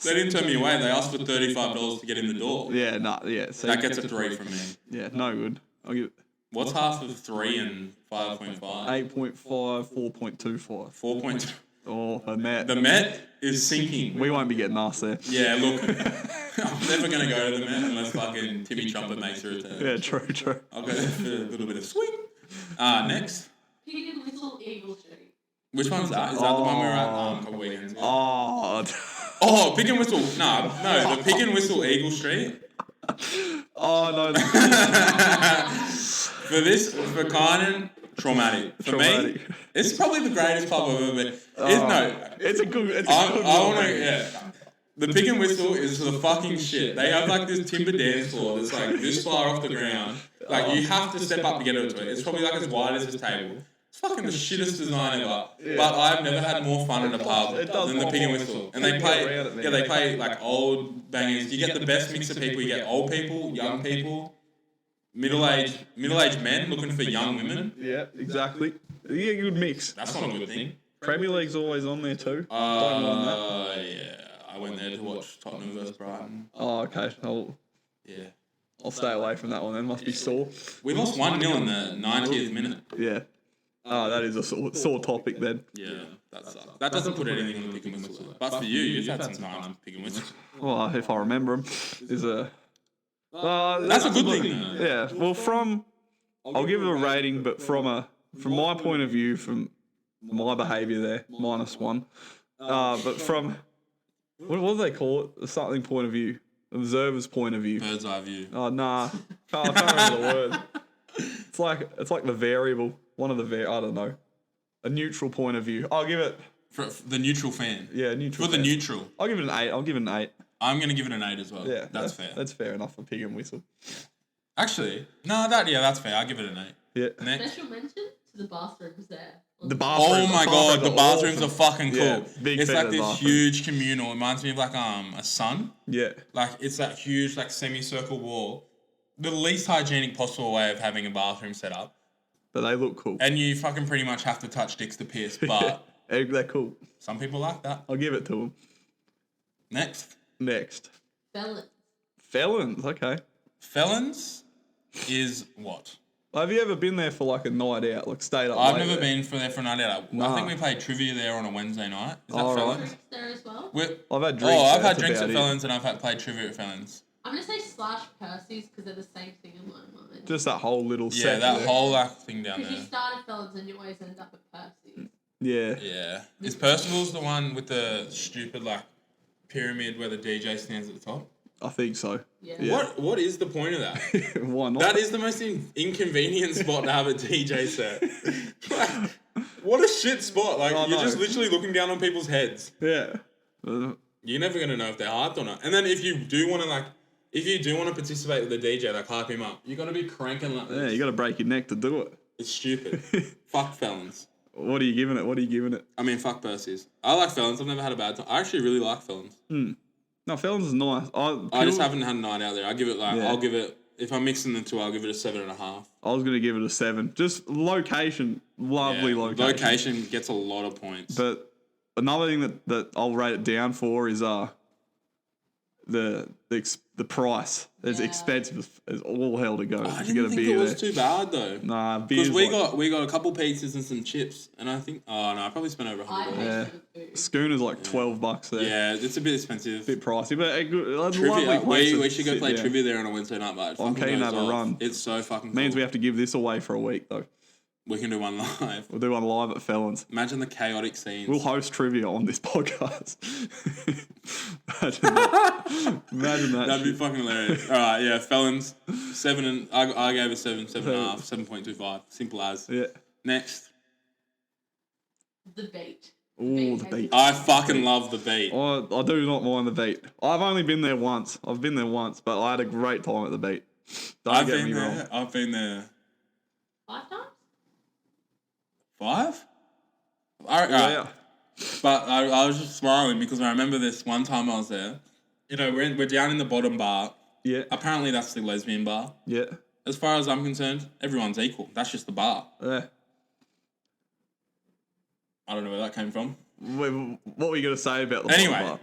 They didn't turn me away. They asked for $35 to get in the door. Yeah, yeah. So that gets a 3 from me. Yeah, no good. I'll give it. What's half of 3 and 5.5? 8.5, 4.25. 4.2. Oh, the Met. The Met is sinking. We won't be getting us there. Yeah, look. I'm never going to go to the Met unless fucking Timmy Trumpet makes a return. Yeah, true. I'll go there for a little bit of swing. Next. Pig and Whistle Eagle Street. Which one's that? Is that the one we're at a couple weekends ago? Oh, Pig and Whistle. No, the Pig and Whistle Eagle Street. Oh, no. For Kynan, traumatic. For me, it's probably the greatest club I've ever been. It's a good. The Pig and Whistle is the fucking shit. They have like this timber dance floor that's like this far off the ground. Like you have to step up to get into it. It's probably like as wide as this table. It's fucking the shittest design ever. Yeah. But I've never had more fun at a pub than the Pig and Whistle. And they play like old bangers. You get the best mix of people. You get old people, young people, middle-aged men looking for young women. Yeah, exactly. You get a good mix. That's not a good thing. Premier League's always on there too. Yeah. I went there to watch Tottenham versus Brighton. Oh, okay. I'll stay away from that one then. Must be sore. We lost 1-0 in the 90th minute. Yeah. Oh, that is a sore topic then. Yeah, that sucks. That doesn't put anything on the Pig and Whistle. But for you, you've had some time on Pig and Whistle. Well, if I remember them, is a. That's a good thing. Yeah. Well, I'll give it a rating, but from my point of view, from my behaviour there, -1. But from what do they call it? The something point of view, observer's point of view. Bird's eye view. Oh nah, I can't remember the word. It's like the variable. One of the I don't know. A neutral point of view. I'll give it. For the neutral fan. Yeah, neutral. For the neutral. I'll give it an 8. I'm going to give it an 8 as well. Yeah, that's fair. That's fair enough for Pig and Whistle. Actually, that's fair. I'll give it an 8. Yeah. Next. Special mention to the bathrooms there. The bathrooms. Oh my god, the bathrooms are fucking cool. Yeah, it's like this huge communal. It reminds me of like a sun. Yeah. Like it's that huge like semicircle wall. The least hygienic possible way of having a bathroom set up. But they look cool. And you fucking pretty much have to touch dicks to piss, but... They're cool. Some people like that. I'll give it to them. Next. Felons, okay. Felons is what? Have you ever been there for like a night out, like stayed up I've late never there? been for there for a night out. Nah. I think we played trivia there on a Wednesday night. Is that Oh, Felons? Drinks there as well? I've had drinks. I've had drinks at Felons and I've played trivia at Felons. I'm going to say / Percy's because they're the same thing in my mind. Just that whole little section. Yeah, that whole thing down there. Because you start at Felons and you always end up at Percy's. Yeah. Yeah. Is Percival's the one with the stupid like pyramid where the DJ stands at the top? I think so. Yeah. What is the point of that? Why not? That is the most inconvenient spot to have a DJ set. Like, what a shit spot. Like, you're just literally looking down on people's heads. Yeah. You're never going to know if they're hyped or not. And then if you do want to participate with the DJ, like hype him up, you got to be cranking like this. Yeah, you got to break your neck to do it. It's stupid. Fuck felons. What are you giving it? I mean, fuck Percy's. I like felons. I've never had a bad time. I actually really like felons. No, felons is nice. I just haven't had a night out there. I'll give it, if I'm mixing the two, I'll give it a 7.5. I was going to give it a 7. Just location, lovely location. Location gets a lot of points. But another thing that I'll rate it down for is the price. It's expensive as all hell to go. I didn't think it was too bad though. Nah, because we got a couple pizzas and some chips, and I think I probably spent over $100. Yeah, schooner's like $12 there. Yeah, it's a bit expensive, a bit pricey, but a good. Trivia, we should go play trivia there on a Wednesday night, but I'm keen to have a run. It's so fucking cool. Means we have to give this away for a week though. We can do one live. We'll do one live at Felons. Imagine the chaotic scenes. We'll host trivia on this podcast. Imagine that. That'd be fucking hilarious. All right, yeah, Felons, 7 and I gave it 7.5, 7.25. Simple as. Yeah. Next. The beat. Oh, the beat. I fucking love the beat. I do not mind the beat. I've only been there once. But I had a great time at the beat. Don't get me wrong. I've been there. 5 times? 5? All right. Yeah. But I was just smiling because I remember this one time I was there. You know, we're down in the bottom bar. Yeah. Apparently that's the lesbian bar. Yeah. As far as I'm concerned, everyone's equal. That's just the bar. Yeah. I don't know where that came from. What were you going to say about the bottom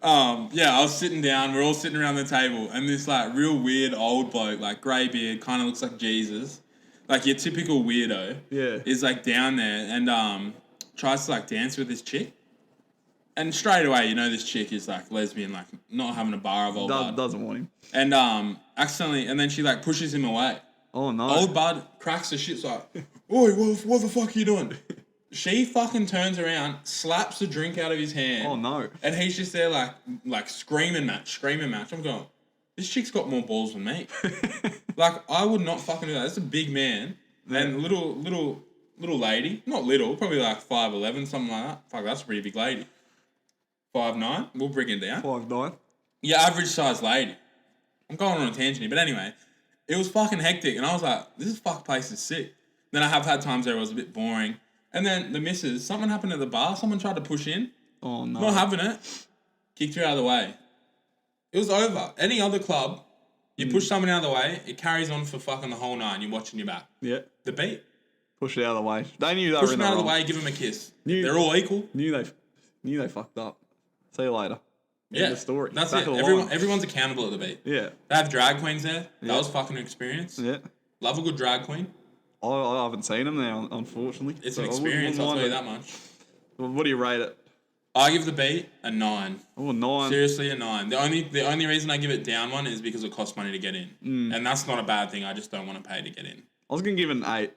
bar? Yeah, I was sitting down. We're all sitting around the table. And this, like, real weird old bloke, like, grey beard, kind of looks like Jesus. Like, your typical weirdo. Yeah. Is, like, down there and tries to, like, dance with this chick. And straight away, you know this chick is, like, lesbian, like, not having a bar of old bud. Doesn't want him. And accidentally, and then she, like, pushes him away. Oh, no. Old bud cracks the shit, like, oi, what the fuck are you doing? She fucking turns around, slaps the drink out of his hand. Oh, no. And he's just there, like screaming match. I'm going, this chick's got more balls than me. Like, I would not fucking do that. That's a big man. Yeah. And little lady. Not little, probably like 5'11", something like that. Fuck, that's a pretty big lady. 5'9", we'll bring it down. 5'9". Yeah, average size lady. I'm going on a tangent here, but anyway, it was fucking hectic. And I was like, this place is sick. Then I have had times where it was a bit boring. And then the missus, something happened at the bar. Someone tried to push in. Oh, no. Not having it. Kicked her out of the way. It was over. Any other club, you push someone out of the way, it carries on for fucking the whole night and you're watching your back. Yeah. The beat. Push it out of the way. They knew they push were in them out of the wrong. way, give them a kiss. They're all equal. Knew they fucked up. See you later. Yeah. The story. That's Back it. Everyone's accountable at the beat. Yeah. They have drag queens there. Yeah. That was fucking an experience. Yeah. Love a good drag queen. I haven't seen them there, unfortunately. It's an experience, I'll tell you that much. What do you rate it? I give the beat a 9. Oh, 9. Seriously, a 9. The only reason I give it down one is because it costs money to get in. And that's not a bad thing. I just don't want to pay to get in. I was going to give it an 8.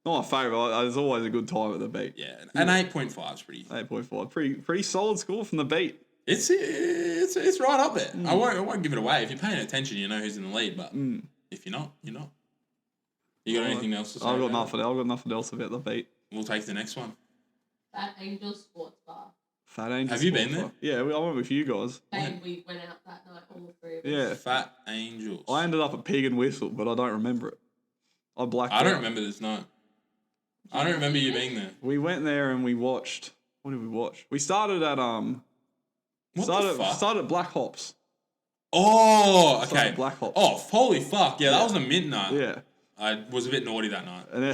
Not my favourite. There's always a good time at the beat. Yeah, an 8.5 is pretty... 8.5. Pretty solid score from the beat. It's right up there. I won't give it away. If you're paying attention, you know who's in the lead. But if you're not, you're not. You got anything else to say? I've got nothing else about the beat. We'll take the next one. Fat Angel Sports Bar. Fat Angel. Have you been there? Yeah, I went with you guys. And we went out that night, all three of us. Yeah. Fat Angels. I ended up at Pig and Whistle, but I don't remember it. I blacked out. I don't remember this night. I don't remember you being there. We went there and we watched. What did we watch? We started at started at Black Hops. Oh, okay. Black Hops. Oh, holy fuck! Yeah, that was a midnight. Yeah. I was a bit naughty that night. And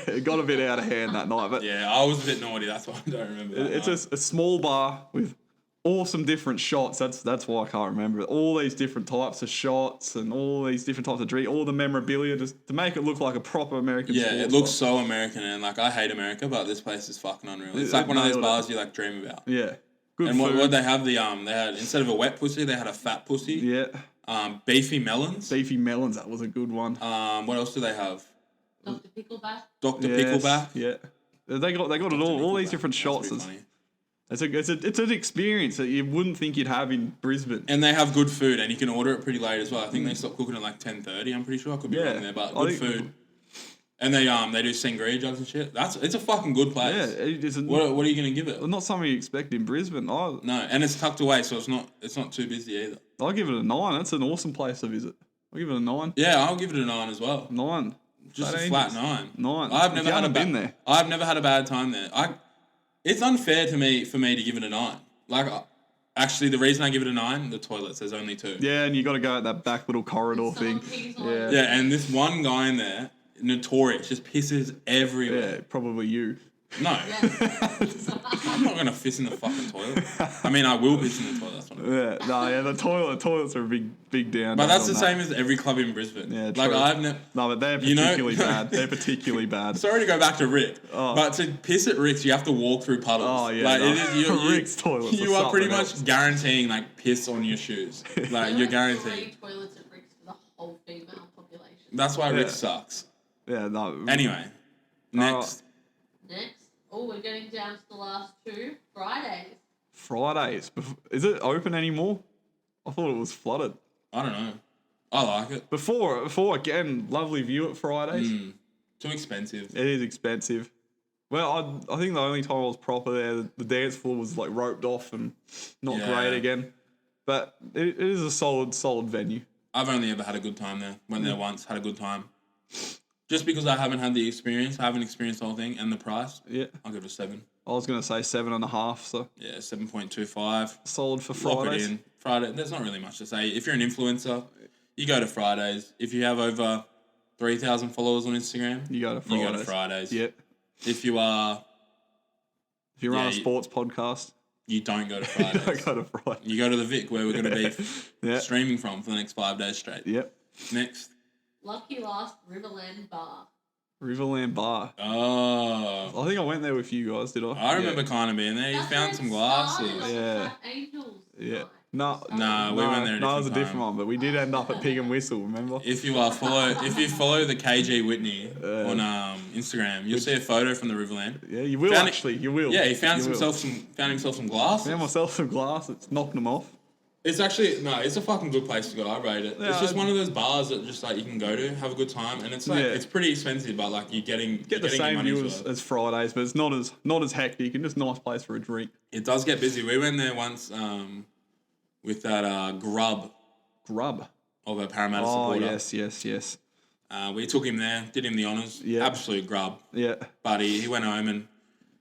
it got a bit out of hand that night, but yeah, I was a bit naughty. That's why I don't remember. It's a small bar with awesome different shots. That's why I can't remember it. All these different types of shots and all these different types of drink, all the memorabilia, just to make it look like a proper American. Yeah, it looks so American, and like I hate America, but this place is fucking unreal. It's like one of those bars you like dream about. Yeah. Good and food. what they have they had instead of a wet pussy, they had a fat pussy. Yeah. Beefy melons. Beefy melons, that was a good one. What else do they have? Dr. Pickleback. Dr. Pickleback. Yeah. They got it all these different shots. It's an experience that you wouldn't think you'd have in Brisbane. And they have good food, and you can order it pretty late as well. I think they stop cooking at like 10:30. I'm pretty sure. I could be wrong there, but good food. And they do sangria jugs and shit. It's a fucking good place. Yeah, what are you gonna give it? Not something you expect in Brisbane. No, and it's tucked away, so it's not too busy either. I'll give it a 9. That's an awesome place to visit. I'll give it a 9. Yeah, I'll give it a 9 as well. 9. Just a flat 9. 9. I've never been there. I've never had a bad time there. It's unfair for me to give it a 9. Like, actually, the reason I give it a 9, the toilets, there's only 2. Yeah, and you got to go at that back little corridor thing. Yeah, and this one guy in there, notorious, just pisses everywhere. Yeah, probably you. No. I'm not going to piss in the fucking toilet. I mean, I will piss in the toilet. That's what the toilets are a big down. But that's the same as every club in Brisbane. Yeah, like, true. No, but they're particularly bad. They're particularly bad. Sorry to go back to Rick, but to piss at Rick's, you have to walk through puddles. Oh, yeah. Rick's toilets. You are pretty much guaranteeing, like, piss on your shoes. Like, you're guaranteeing. 3 toilets at Rick's for the whole female population. That's why Rick sucks. Yeah, no. Anyway, next. We're getting down to the last 2 Fridays. Fridays. Is it open anymore? I thought it was flooded. I don't know. I like it. Before again, lovely view at Fridays. Too expensive. It is expensive. Well, I think the only time I was proper there, the dance floor was like roped off and not great again. But it is a solid venue. I've only ever had a good time there. Went there once, had a good time. Just because I haven't had the experience, I haven't experienced the whole thing, and the price, I'll give it a 7. I was going to say 7.5, so... Yeah, 7.25. Solid for Fridays. Lock it in. Friday, there's not really much to say. If you're an influencer, you go to Fridays. If you have over 3,000 followers on Instagram, you go to Fridays. Yep. If you run a sports podcast, you don't go to Fridays. You don't go to Fridays. You go to the Vic, where we're going to be streaming from for the next 5 days straight. Yep. Next. Lucky Last Riverland Bar. Riverland Bar. Oh. I think I went there with you guys, did I? I remember kind of being there. You found some glasses. Yeah. Angels. Yeah. No, we went there. No, it was a different one, but we did end up at Pig and Whistle. Remember? If you follow the KG Whitney on Instagram, you'll see a photo from the Riverland. Yeah, you will You will. Yeah, he found himself some glasses. Found myself some glasses. Knocked them off. It's actually it's a fucking good place to go. I rate it. Yeah, it's just one of those bars that just like you can go to, have a good time, and it's like it's pretty expensive, but like you're getting the same view as Fridays, but it's not as hectic and just a nice place for a drink. It does get busy. We went there once with that grub of a Parramatta supporter. Yes. We took him there, did him the honours. Yeah. Absolute grub. Yeah. But he went home and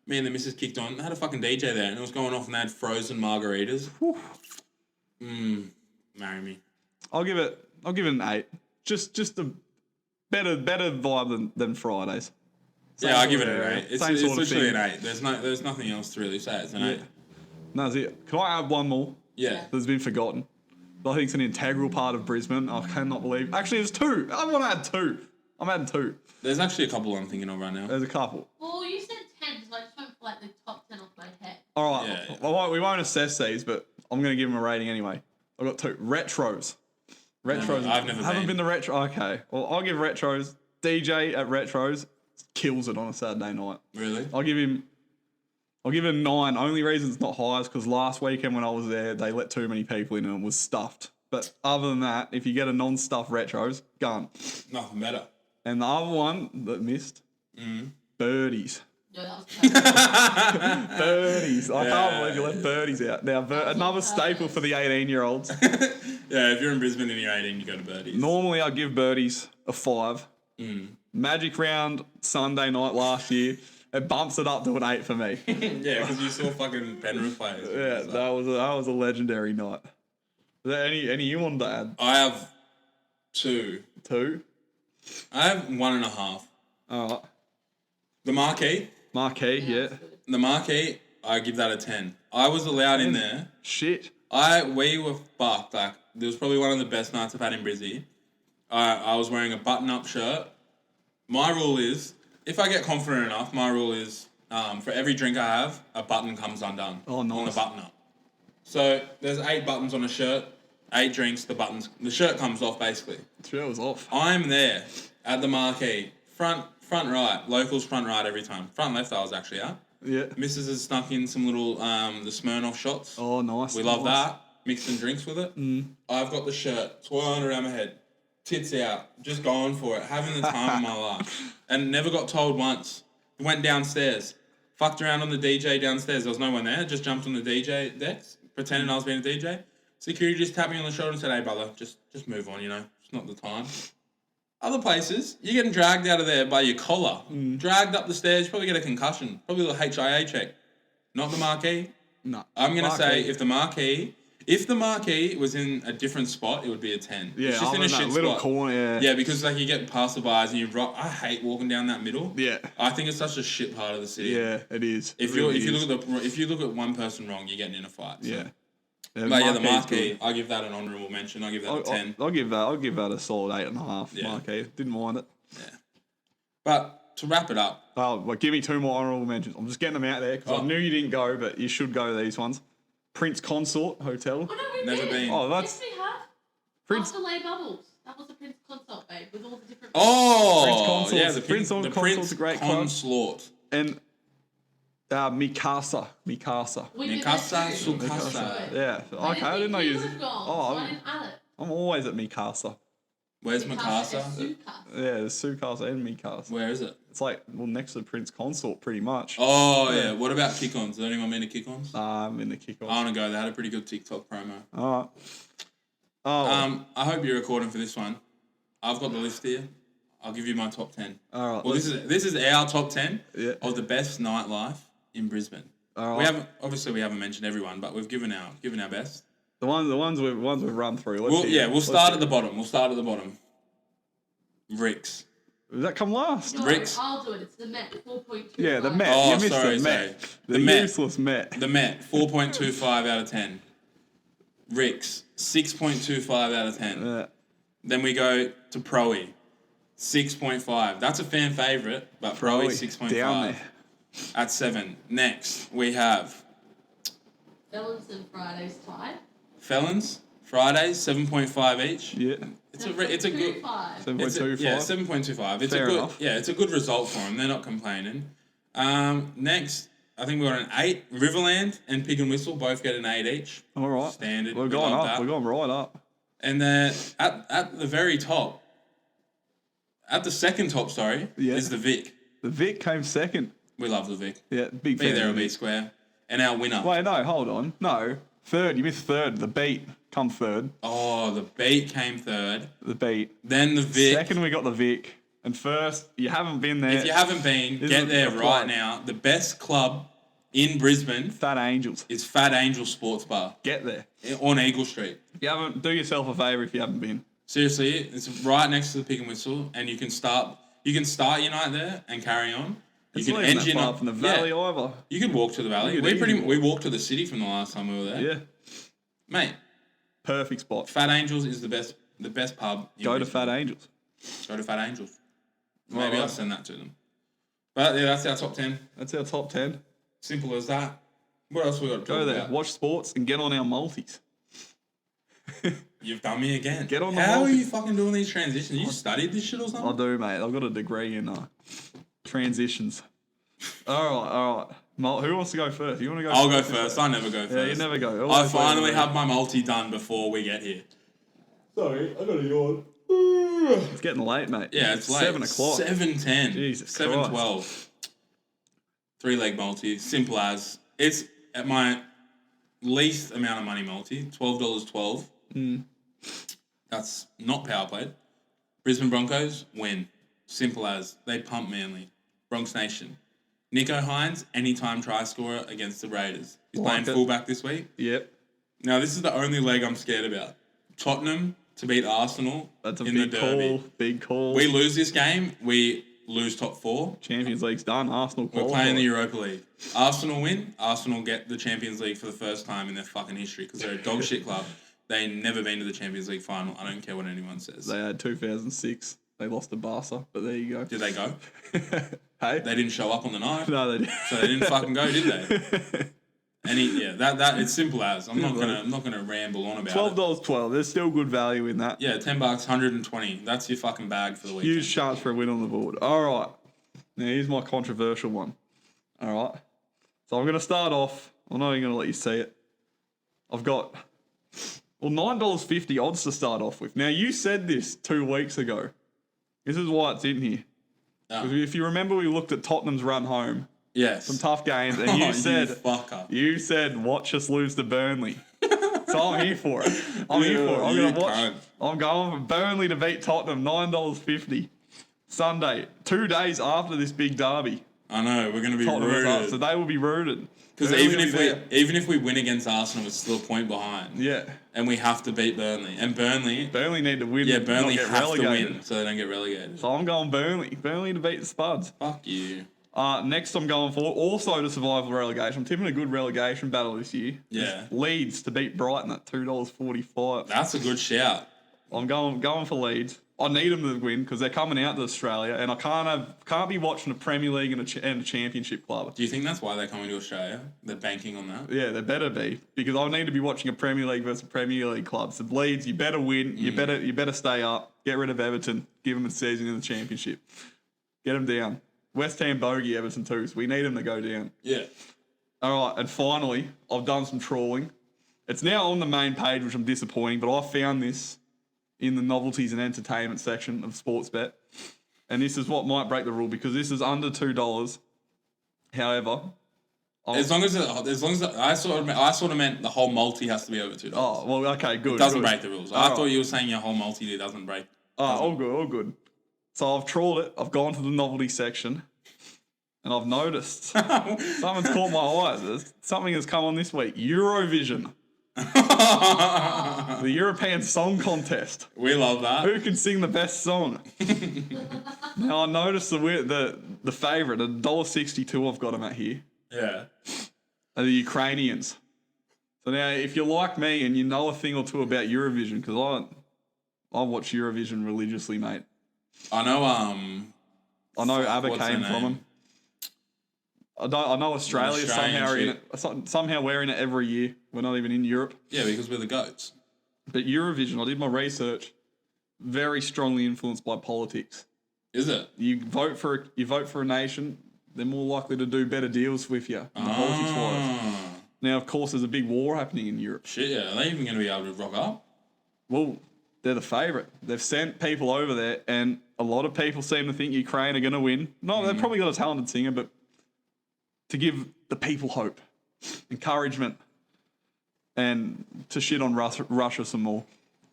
me and the missus kicked on. They had a fucking DJ there and it was going off and they had frozen margaritas. Marry me. I'll give it an 8. Just a better vibe than Fridays. I'll give it an 8. It's literally an 8. There's nothing else to really say. It's an 8. No, that's it. Can I add one more? Yeah. That's been forgotten. I think it's an integral part of Brisbane. I cannot believe. Actually, there's 2. I want to add 2. I'm adding 2. There's actually a couple I'm thinking of right now. There's a couple. Well, you said 10, so I just went for like the top 10 off my head. All right. Yeah. Well, we won't assess these, but I'm going to give them a rating anyway. I've got 2. Retros. I've never been to Retro. Okay. Well, I'll give Retros. DJ at Retros kills it on a Saturday night. Really? I'll give it a 9. Only reason it's not high is because last weekend when I was there, they let too many people in and it was stuffed. But other than that, if you get a non-stuffed Retros, gone. Nothing better. And the other one that missed, Birdies. Yeah, that was Birdies. I can't believe you left Birdies out. Now, another staple for the 18-year-olds. Yeah, if you're in Brisbane and you're 18, you go to Birdies. Normally, I'd give Birdies a 5. Magic round Sunday night last year. It bumps it up to an 8 for me. Yeah, because you saw fucking Penrith players. Yeah, that was a legendary night. Is there any you want to add? I have 2. 2? I have 1.5. All right. The Marquee. Yeah. The Marquee, I give that a 10. I was allowed in there. Shit. We were fucked. Like, it was probably one of the best nights I've had in Brizzy. I was wearing a button-up shirt. My rule is, if I get confident enough, for every drink I have, a button comes undone. Oh, nice. On the button-up. So, there's 8 buttons on a shirt, 8 drinks, the shirt comes off, basically. The shirt was off. I'm there at the Marquee. Front right. Locals front right every time. Front left I was actually at. Yeah. Mrs. has snuck in some little the Smirnoff shots. Oh, nice. We love that. Mixing drinks with it. I've got the shirt twirling around my head, tits out, just going for it, having the time of my life, and never got told once. Went downstairs, fucked around on the DJ downstairs. There was no one there. Just jumped on the DJ decks, pretending I was being a DJ. Security just tapped me on the shoulder and said, "Hey, brother, just move on. You know, it's not the time." Other places, you're getting dragged out of there by your collar, dragged up the stairs. You probably get a concussion, probably a little HIA check. Not the Marquee. No. I'm gonna say if the Marquee was in a different spot, it would be a 10. Yeah, it's just in a shit little spot. corner. Yeah. Yeah, because like you get passerbys and you rock. I hate walking down that middle. Yeah. I think it's such a shit part of the city. Yeah, it is. If you look at one person wrong, you're getting in a fight. So. Yeah. But yeah, the Marquee, I give that an honourable mention. I give that a 10. I'll give that a solid 8.5. Yeah. Marquee, didn't mind it. Yeah. But to wrap it up. Oh, well, give me 2 more honourable mentions. I'm just getting them out there because I knew you didn't go, but you should go to these ones. Prince Consort Hotel. Oh, no, we Never did. been. Oh, Yes, we have. Prince. After Lay Bubbles. That was the Prince Consort, babe, with all the different... Oh, Prince yeah, the Consort's a great club. Consort. And Mikasa. We did Mikasa, that too. Sukasa. Yeah. Okay, I didn't know you. would have gone, Oh, so I didn't add it. I'm always at Mikasa. Where's Mikasa? Sukasa. Yeah, there's Sukasa and Mikasa. Where is it? It's like, next to Prince Consort, pretty much. Oh, yeah. What about kick-ons? Does anyone mean to kick-ons? I'm in the kickoff. I want to go. They had a pretty good TikTok promo. All right. Oh. I hope you're recording for this one. I've got the list here. I'll give you my top 10. All right. Well, this is our top 10 Yeah. of the best nightlife in Brisbane. All right. We haven't mentioned everyone, but we've given our best. The ones we've run through. We'll start at the bottom. We'll start at the bottom. Rick's. Does that come last? No, Rick's. I'll do it. It's the Met 4.25. Yeah, the Met. Oh, you missed sorry, the Met. sorry. The The Met. useless Met. The Met, 4.25 out of 10. Rick's, 6.25 out of 10. Yeah. Then we go to Proe, 6.5. That's a fan favourite, but Proe 6.5. Down there. At 7. Next, we have Felons and Fridays tied. Felons, Fridays, 7.5 each. Yeah. It's a good... 7.25. 7.25. Yeah, 7.25. It's Fair a good enough. Yeah, it's a good result for them. They're not complaining. Next, I think we got an 8. Riverland and Pig and Whistle both get an 8 each. All right. Standard. We're We going love up. that. We're going right up. And then at the very top, at the second top, Yeah. is the Vic. The Vic came second. We love the Vic. Yeah, big Be fan there of or be Vic. square. And our winner. Wait, no, hold on. No. Third. You missed third. The Beat come third. Oh, the Beat came third. The Beat. Then the Vic. Second, we got the Vic. And first, you haven't been there. If you haven't been, This get is there a right plug. now. The best club in Brisbane Fat Angels. is Fat Angel Sports Bar Get there. on Eagle Street. If you haven't, do yourself a favour if you haven't been. Seriously, it's right next to the Pig and Whistle, and you can start your night there and carry on. You It's can not even end that your far night from the valley either. You could walk to the valley. You could We walked to the city from the last time we were there. Yeah. Mate, Perfect spot. Fat Angels is the best pub. in Go to Brisbane. Fat Angels. Go to Fat Angels. Maybe Right. I'll send that to them. But yeah, that's our top 10. That's our top 10. Simple as that. What else we got to talk Go there. about? Watch sports and get on our multis. You've done me again. Get on the How are multi- you fucking doing these transitions? You studied this shit or I something? do, mate. I've got a degree in transitions. All right. Who wants to go first? You want to go? I'll go first. I never go first. Yeah, you never go. I Always finally go. have my multi done before we get here. Sorry, I got a yawn. It's getting late, mate. Yeah, it's late. 7 o'clock. 7:10. Jesus 7:12. 3-leg multi. Simple as. It's at my least amount of money multi. $12.12. That's not power played. Brisbane Broncos win. Simple as. They pump Manly. Bronx Nation. Nico Hines, anytime try scorer against the Raiders. He's Like playing it. fullback this week. Yep. Now, this is the only leg I'm scared about. Tottenham to beat Arsenal That's a in big the derby. call. Big call. We lose this game, we lose top 4. Champions League's done. Arsenal We're qualify. playing the Europa League. Arsenal win. Arsenal get the Champions League for the first time in their fucking history because they're a dog shit club. They ain't never been to the Champions League final. I don't care what anyone says. They had 2006. They lost to Barca, but there you go. Did they go? Hey? They didn't show up on the night. No, they did. So they didn't fucking go, did they? That it's simple as. I'm not gonna ramble on about it. $12.12. There's still good value in that. Yeah, $10, 120. That's your fucking bag for the weekend. Huge chance for a win on the board. All right. Now, here's my controversial one. All right. So I'm going to start off. I'm not even going to let you see it. I've got, $9.50 odds to start off with. Now, you said this 2 weeks ago. This is why it's in here. Oh. If you remember, we looked at Tottenham's run home. Yes. Some tough games. And you said, watch us lose to Burnley. So I'm here for it. I'm going for Burnley to beat Tottenham, $9.50. Sunday, 2 days after this big derby. I know, we're going to be rooted. So they will be rooted. Because even if we win against Arsenal, it's still a point behind. Yeah. And we have to beat Burnley. And Burnley need to win. Yeah, Burnley have to win so they don't get relegated. So I'm going Burnley. Burnley to beat the Spuds. Fuck you. Next I'm going for, also to survive the relegation. I'm tipping a good relegation battle this year. Yeah. Leeds to beat Brighton at $2.45. That's a good shout. I'm going for Leeds. I need them to win because they're coming out to Australia, and I can't be watching a Premier League and a Championship club. Do you think that's why they're coming to Australia? They're banking on that. Yeah, they better be, because I need to be watching a Premier League versus Premier League club. So Leeds, you better win. You better stay up. Get rid of Everton. Give them a season in the Championship. Get them down. West Ham bogey Everton too. So we need them to go down. Yeah. All right, and finally, I've done some trawling. It's now on the main page, which I'm disappointing, but I found this in the novelties and entertainment section of Sportsbet. And this is what might break the rule, because this is under $2. However, as long as I sort of meant the whole multi has to be over $2. Oh, well, okay, good. It doesn't break the rules. I thought you were saying your whole multi doesn't break. All good. So I've trawled it. I've gone to the novelty section, and I've noticed something's caught my eye. Something has come on this week. Eurovision. The European Song Contest. We love that. Who can sing the best song? Now I noticed the favourite, $1.62 I've got them at here. Yeah. Are the Ukrainians. So now, if you're like me and you know a thing or two about Eurovision, because I watch Eurovision religiously, mate. I know. I know ABBA came from them. I know Australia somehow we're in it every year. We're not even in Europe. Yeah, because we're the goats. But Eurovision, I did my research, very strongly influenced by politics. Is it? You vote for a nation, they're more likely to do better deals with you, politics-wise. Now, of course, there's a big war happening in Europe. Shit, yeah. Are they even going to be able to rock up? Well, they're the favourite. They've sent people over there, and a lot of people seem to think Ukraine are going to win. No, they've probably got a talented singer, but to give the people hope, encouragement, and to shit on Russia some more.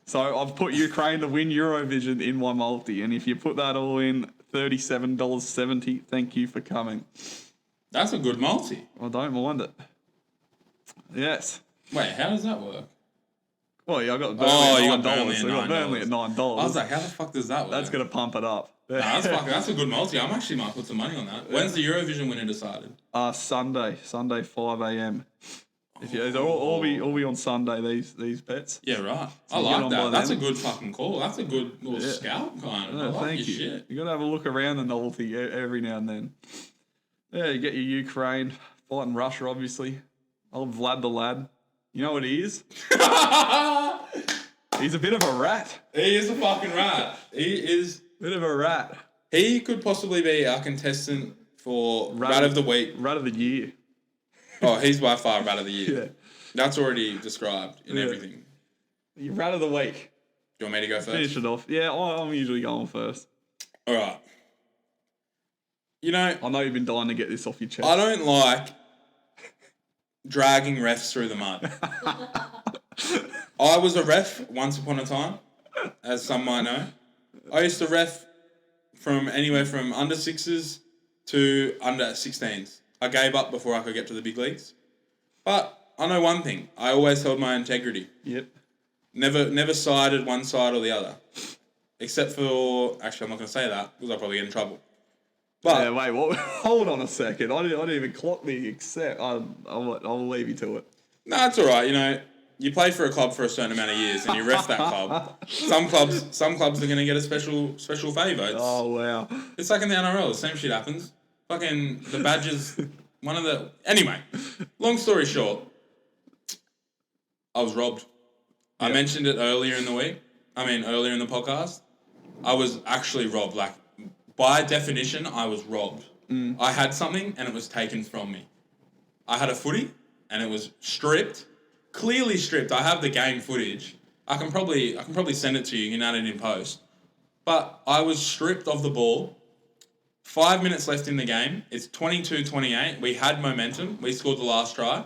So I've put Ukraine to win Eurovision in my multi, and if you put that all in, $37.70, thank you for coming. That's a good multi. I don't mind it. Yes. Wait, how does that work? Well, yeah, I got Burnley at $9. I got Burnley at $9. I was like, how the fuck does that work? That's going to pump it up. That's a good multi. I actually might put some money on that. When's the Eurovision winner decided? Sunday, 5 a.m. All be on Sunday, these bets. Yeah, right. So I like that. That's a good fucking call. That's a good little scout kind of. No, thank you. Shit. You got to have a look around the novelty every now and then. Yeah, you get your Ukraine fighting Russia, obviously. Old Vlad the lad. You know what he is? He's a bit of a rat. He is a fucking rat. He is a bit of a rat. He could possibly be our contestant for Rat of the Week. Rat of the Year. Oh, he's by far Rat of the Year. Yeah. That's already described in everything. Your Rat of the Week. Do you want me to go first? Finish it off. Yeah, I'm usually going first. All right. You know... I know you've been dying to get this off your chest. I don't like dragging refs through the mud. I was a ref once upon a time, as some might know. I used to ref from anywhere from under 6s to under 16s. I gave up before I could get to the big leagues. But I know one thing. I always held my integrity. Yep. Never sided one side or the other. Except for... Actually, I'm not going to say that because I'll probably get in trouble. But, yeah, wait, what? Hold on a second. I didn't even clock the except. I'll leave you to it. No, it's all right. You know, you played for a club for a certain amount of years and you ref that club. Some clubs are going to get a special favour. Oh, wow. It's like in the NRL. The same shit happens. Fucking the Badgers... Anyway, long story short, I was robbed. Yep. I mentioned it earlier in the podcast. I was actually robbed. Like, by definition, I was robbed. I had something and it was taken from me. I had a footy and it was stripped, clearly stripped. I have the game footage. I can probably send it to you. You can add it in post. But I was stripped of the ball. 5 minutes left in the game. It's 22-28. We had momentum. We scored the last try.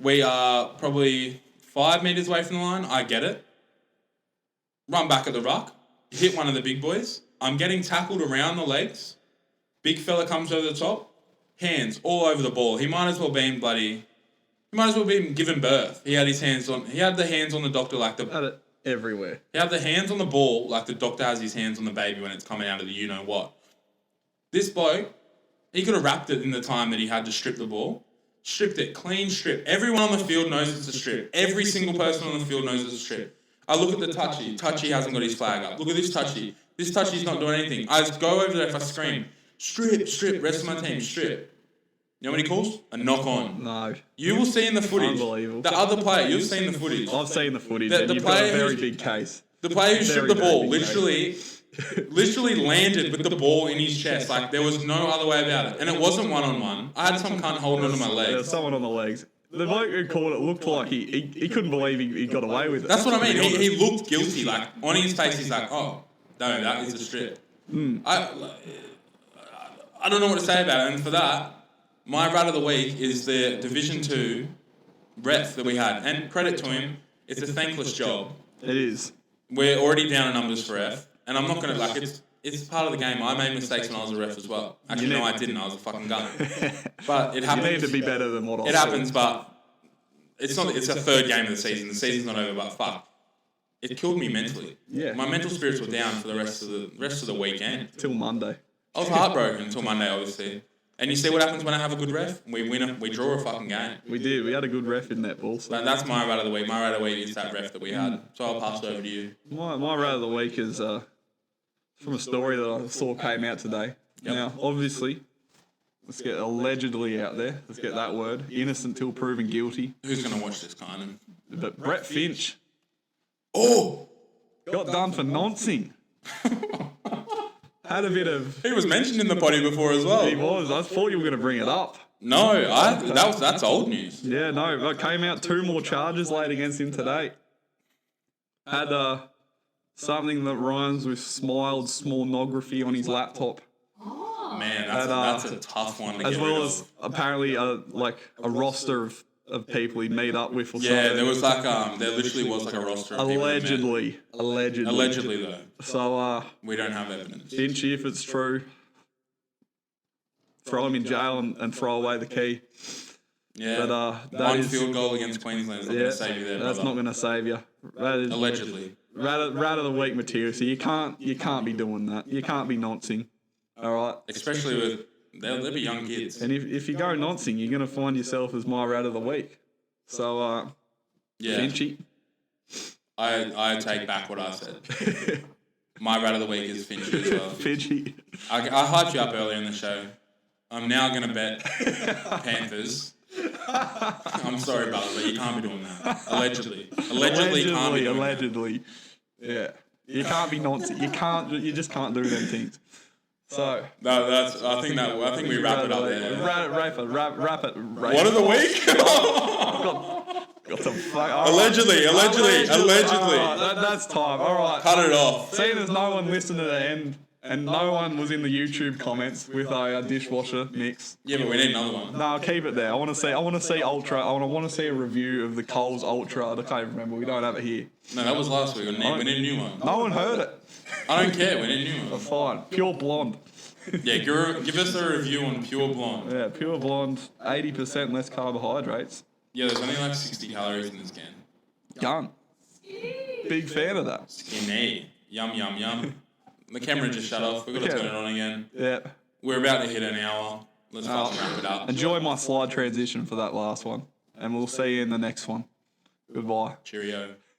We are probably 5 meters away from the line. I get it. Run back at the ruck. Hit one of the big boys. I'm getting tackled around the legs. Big fella comes over the top. Hands all over the ball. He might as well been given birth. He had the hands on the doctor like the... Had it everywhere. He had the hands on the ball like the doctor has his hands on the baby when it's coming out of the you-know-what. This bloke, he could have wrapped it in the time that he had to strip the ball. Stripped it. Clean strip. Everyone on the field knows it's a strip. Every single person on the field knows it's a strip. I look at the touchy. Touchy hasn't got his flag up. Look at this touchy. This touchy's not doing anything. I just go over there if I scream, strip, rest of my team, strip. You know what he calls? A knock on. No. You will see in the footage. Unbelievable. The other player, you've seen the footage. I've seen the footage, and you've got a very big case. The player who stripped the ball literally landed with the ball in his chest. Like, there was no other way about it. And it wasn't one-on-one. I had some cunt holding onto my legs. There was someone on the legs. The bloke who called it looked like he couldn't believe he got away with it. That's what I mean. He looked guilty. Like, on his face, he's like, oh, no, that is a strip. I don't know what to say about it. And for that, my rat of the week is the Division 2 ref that we had. And credit to him, it's a thankless job. It is. We're already down in numbers for ref. And I'm not going to, it's part of the game. I made mistakes when I was a ref as well. Actually, no, I didn't. I was a fucking gun. But it happens. You need to be better than what I was. It happens, but it's not. It's a third game of the season. The season's not over, but fuck. It killed me mentally. Yeah. My mental spirits were down for the rest of the weekend. Till Monday. I was heartbroken until Monday, obviously. And you see what happens when I have a good ref? We draw a fucking game. We did. We had a good ref in netball. So. That's my rat of the week. My rat of the week is that ref that we had. So I'll pass it over to you. My rat of the week is from a story that I saw came out today. Yep. Now, obviously, let's get allegedly out there. Let's get that word. Innocent till proven guilty. Who's going to watch this, Kynan? But Brett Finch. Oh! Got done for noncing. Had a bit of... He was mentioned in the potty before as well. He was. I thought you were going to bring it up. No, that's old news. Yeah, no. But came out 2 more charges laid against him today. Had something that rhymes with smiled smallnography on his laptop. Oh. Man, that's a tough one to get as well rid of. as apparently a roster of people he'd meet up with or something. Yeah, there was there literally was like a roster of Allegedly, though. So we don't have evidence. Finchy, if it's true, throw him in jail and throw away the key. Yeah, but one field goal against Queensland is not going to save you there, that's not going to save you. That is allegedly. Rat of the week material. So you can't be doing that. You can't be noncing. All right. Especially with they'll be young kids. And if you go noncing, you're going to find yourself as my rat of the week. So yeah, Finchy. I take back what I said. My rat of the week is Finchy as well. Finchy. I hyped you up earlier in the show. I'm now going to bet Panthers. I'm sorry, brother, but you can't be doing that. Allegedly, can't be doing that. Yeah. You can't be nonsense. You just can't do them things. So I think we wrap it up there. Wrap it. What of the week? Got some fuck. Allegedly. That's time. All right. Cut it off. Seeing as no one listened to the end and no one was in the YouTube comments with a dishwasher mix. Yeah, but we need another one. No, I'll keep it there. I want to see Ultra. I want to see a review of the Coles Ultra. I can't even remember. We don't have it here. No, that was last week. We need a new one. No one heard it. I don't care. We need a new one. Fine. Pure blonde. Yeah, give us a review on Pure Blonde. Yeah, Pure Blonde, 80% less carbohydrates. Yeah, there's only like 60 calories in this can. Gun. Big fan of that. Skinny. Yum. The camera just shut off. We've got to turn it on again. Yeah. We're about to hit an hour. Let's fucking wrap it up. Enjoy my slide transition for that last one. And we'll see you in the next one. Goodbye. Cheerio.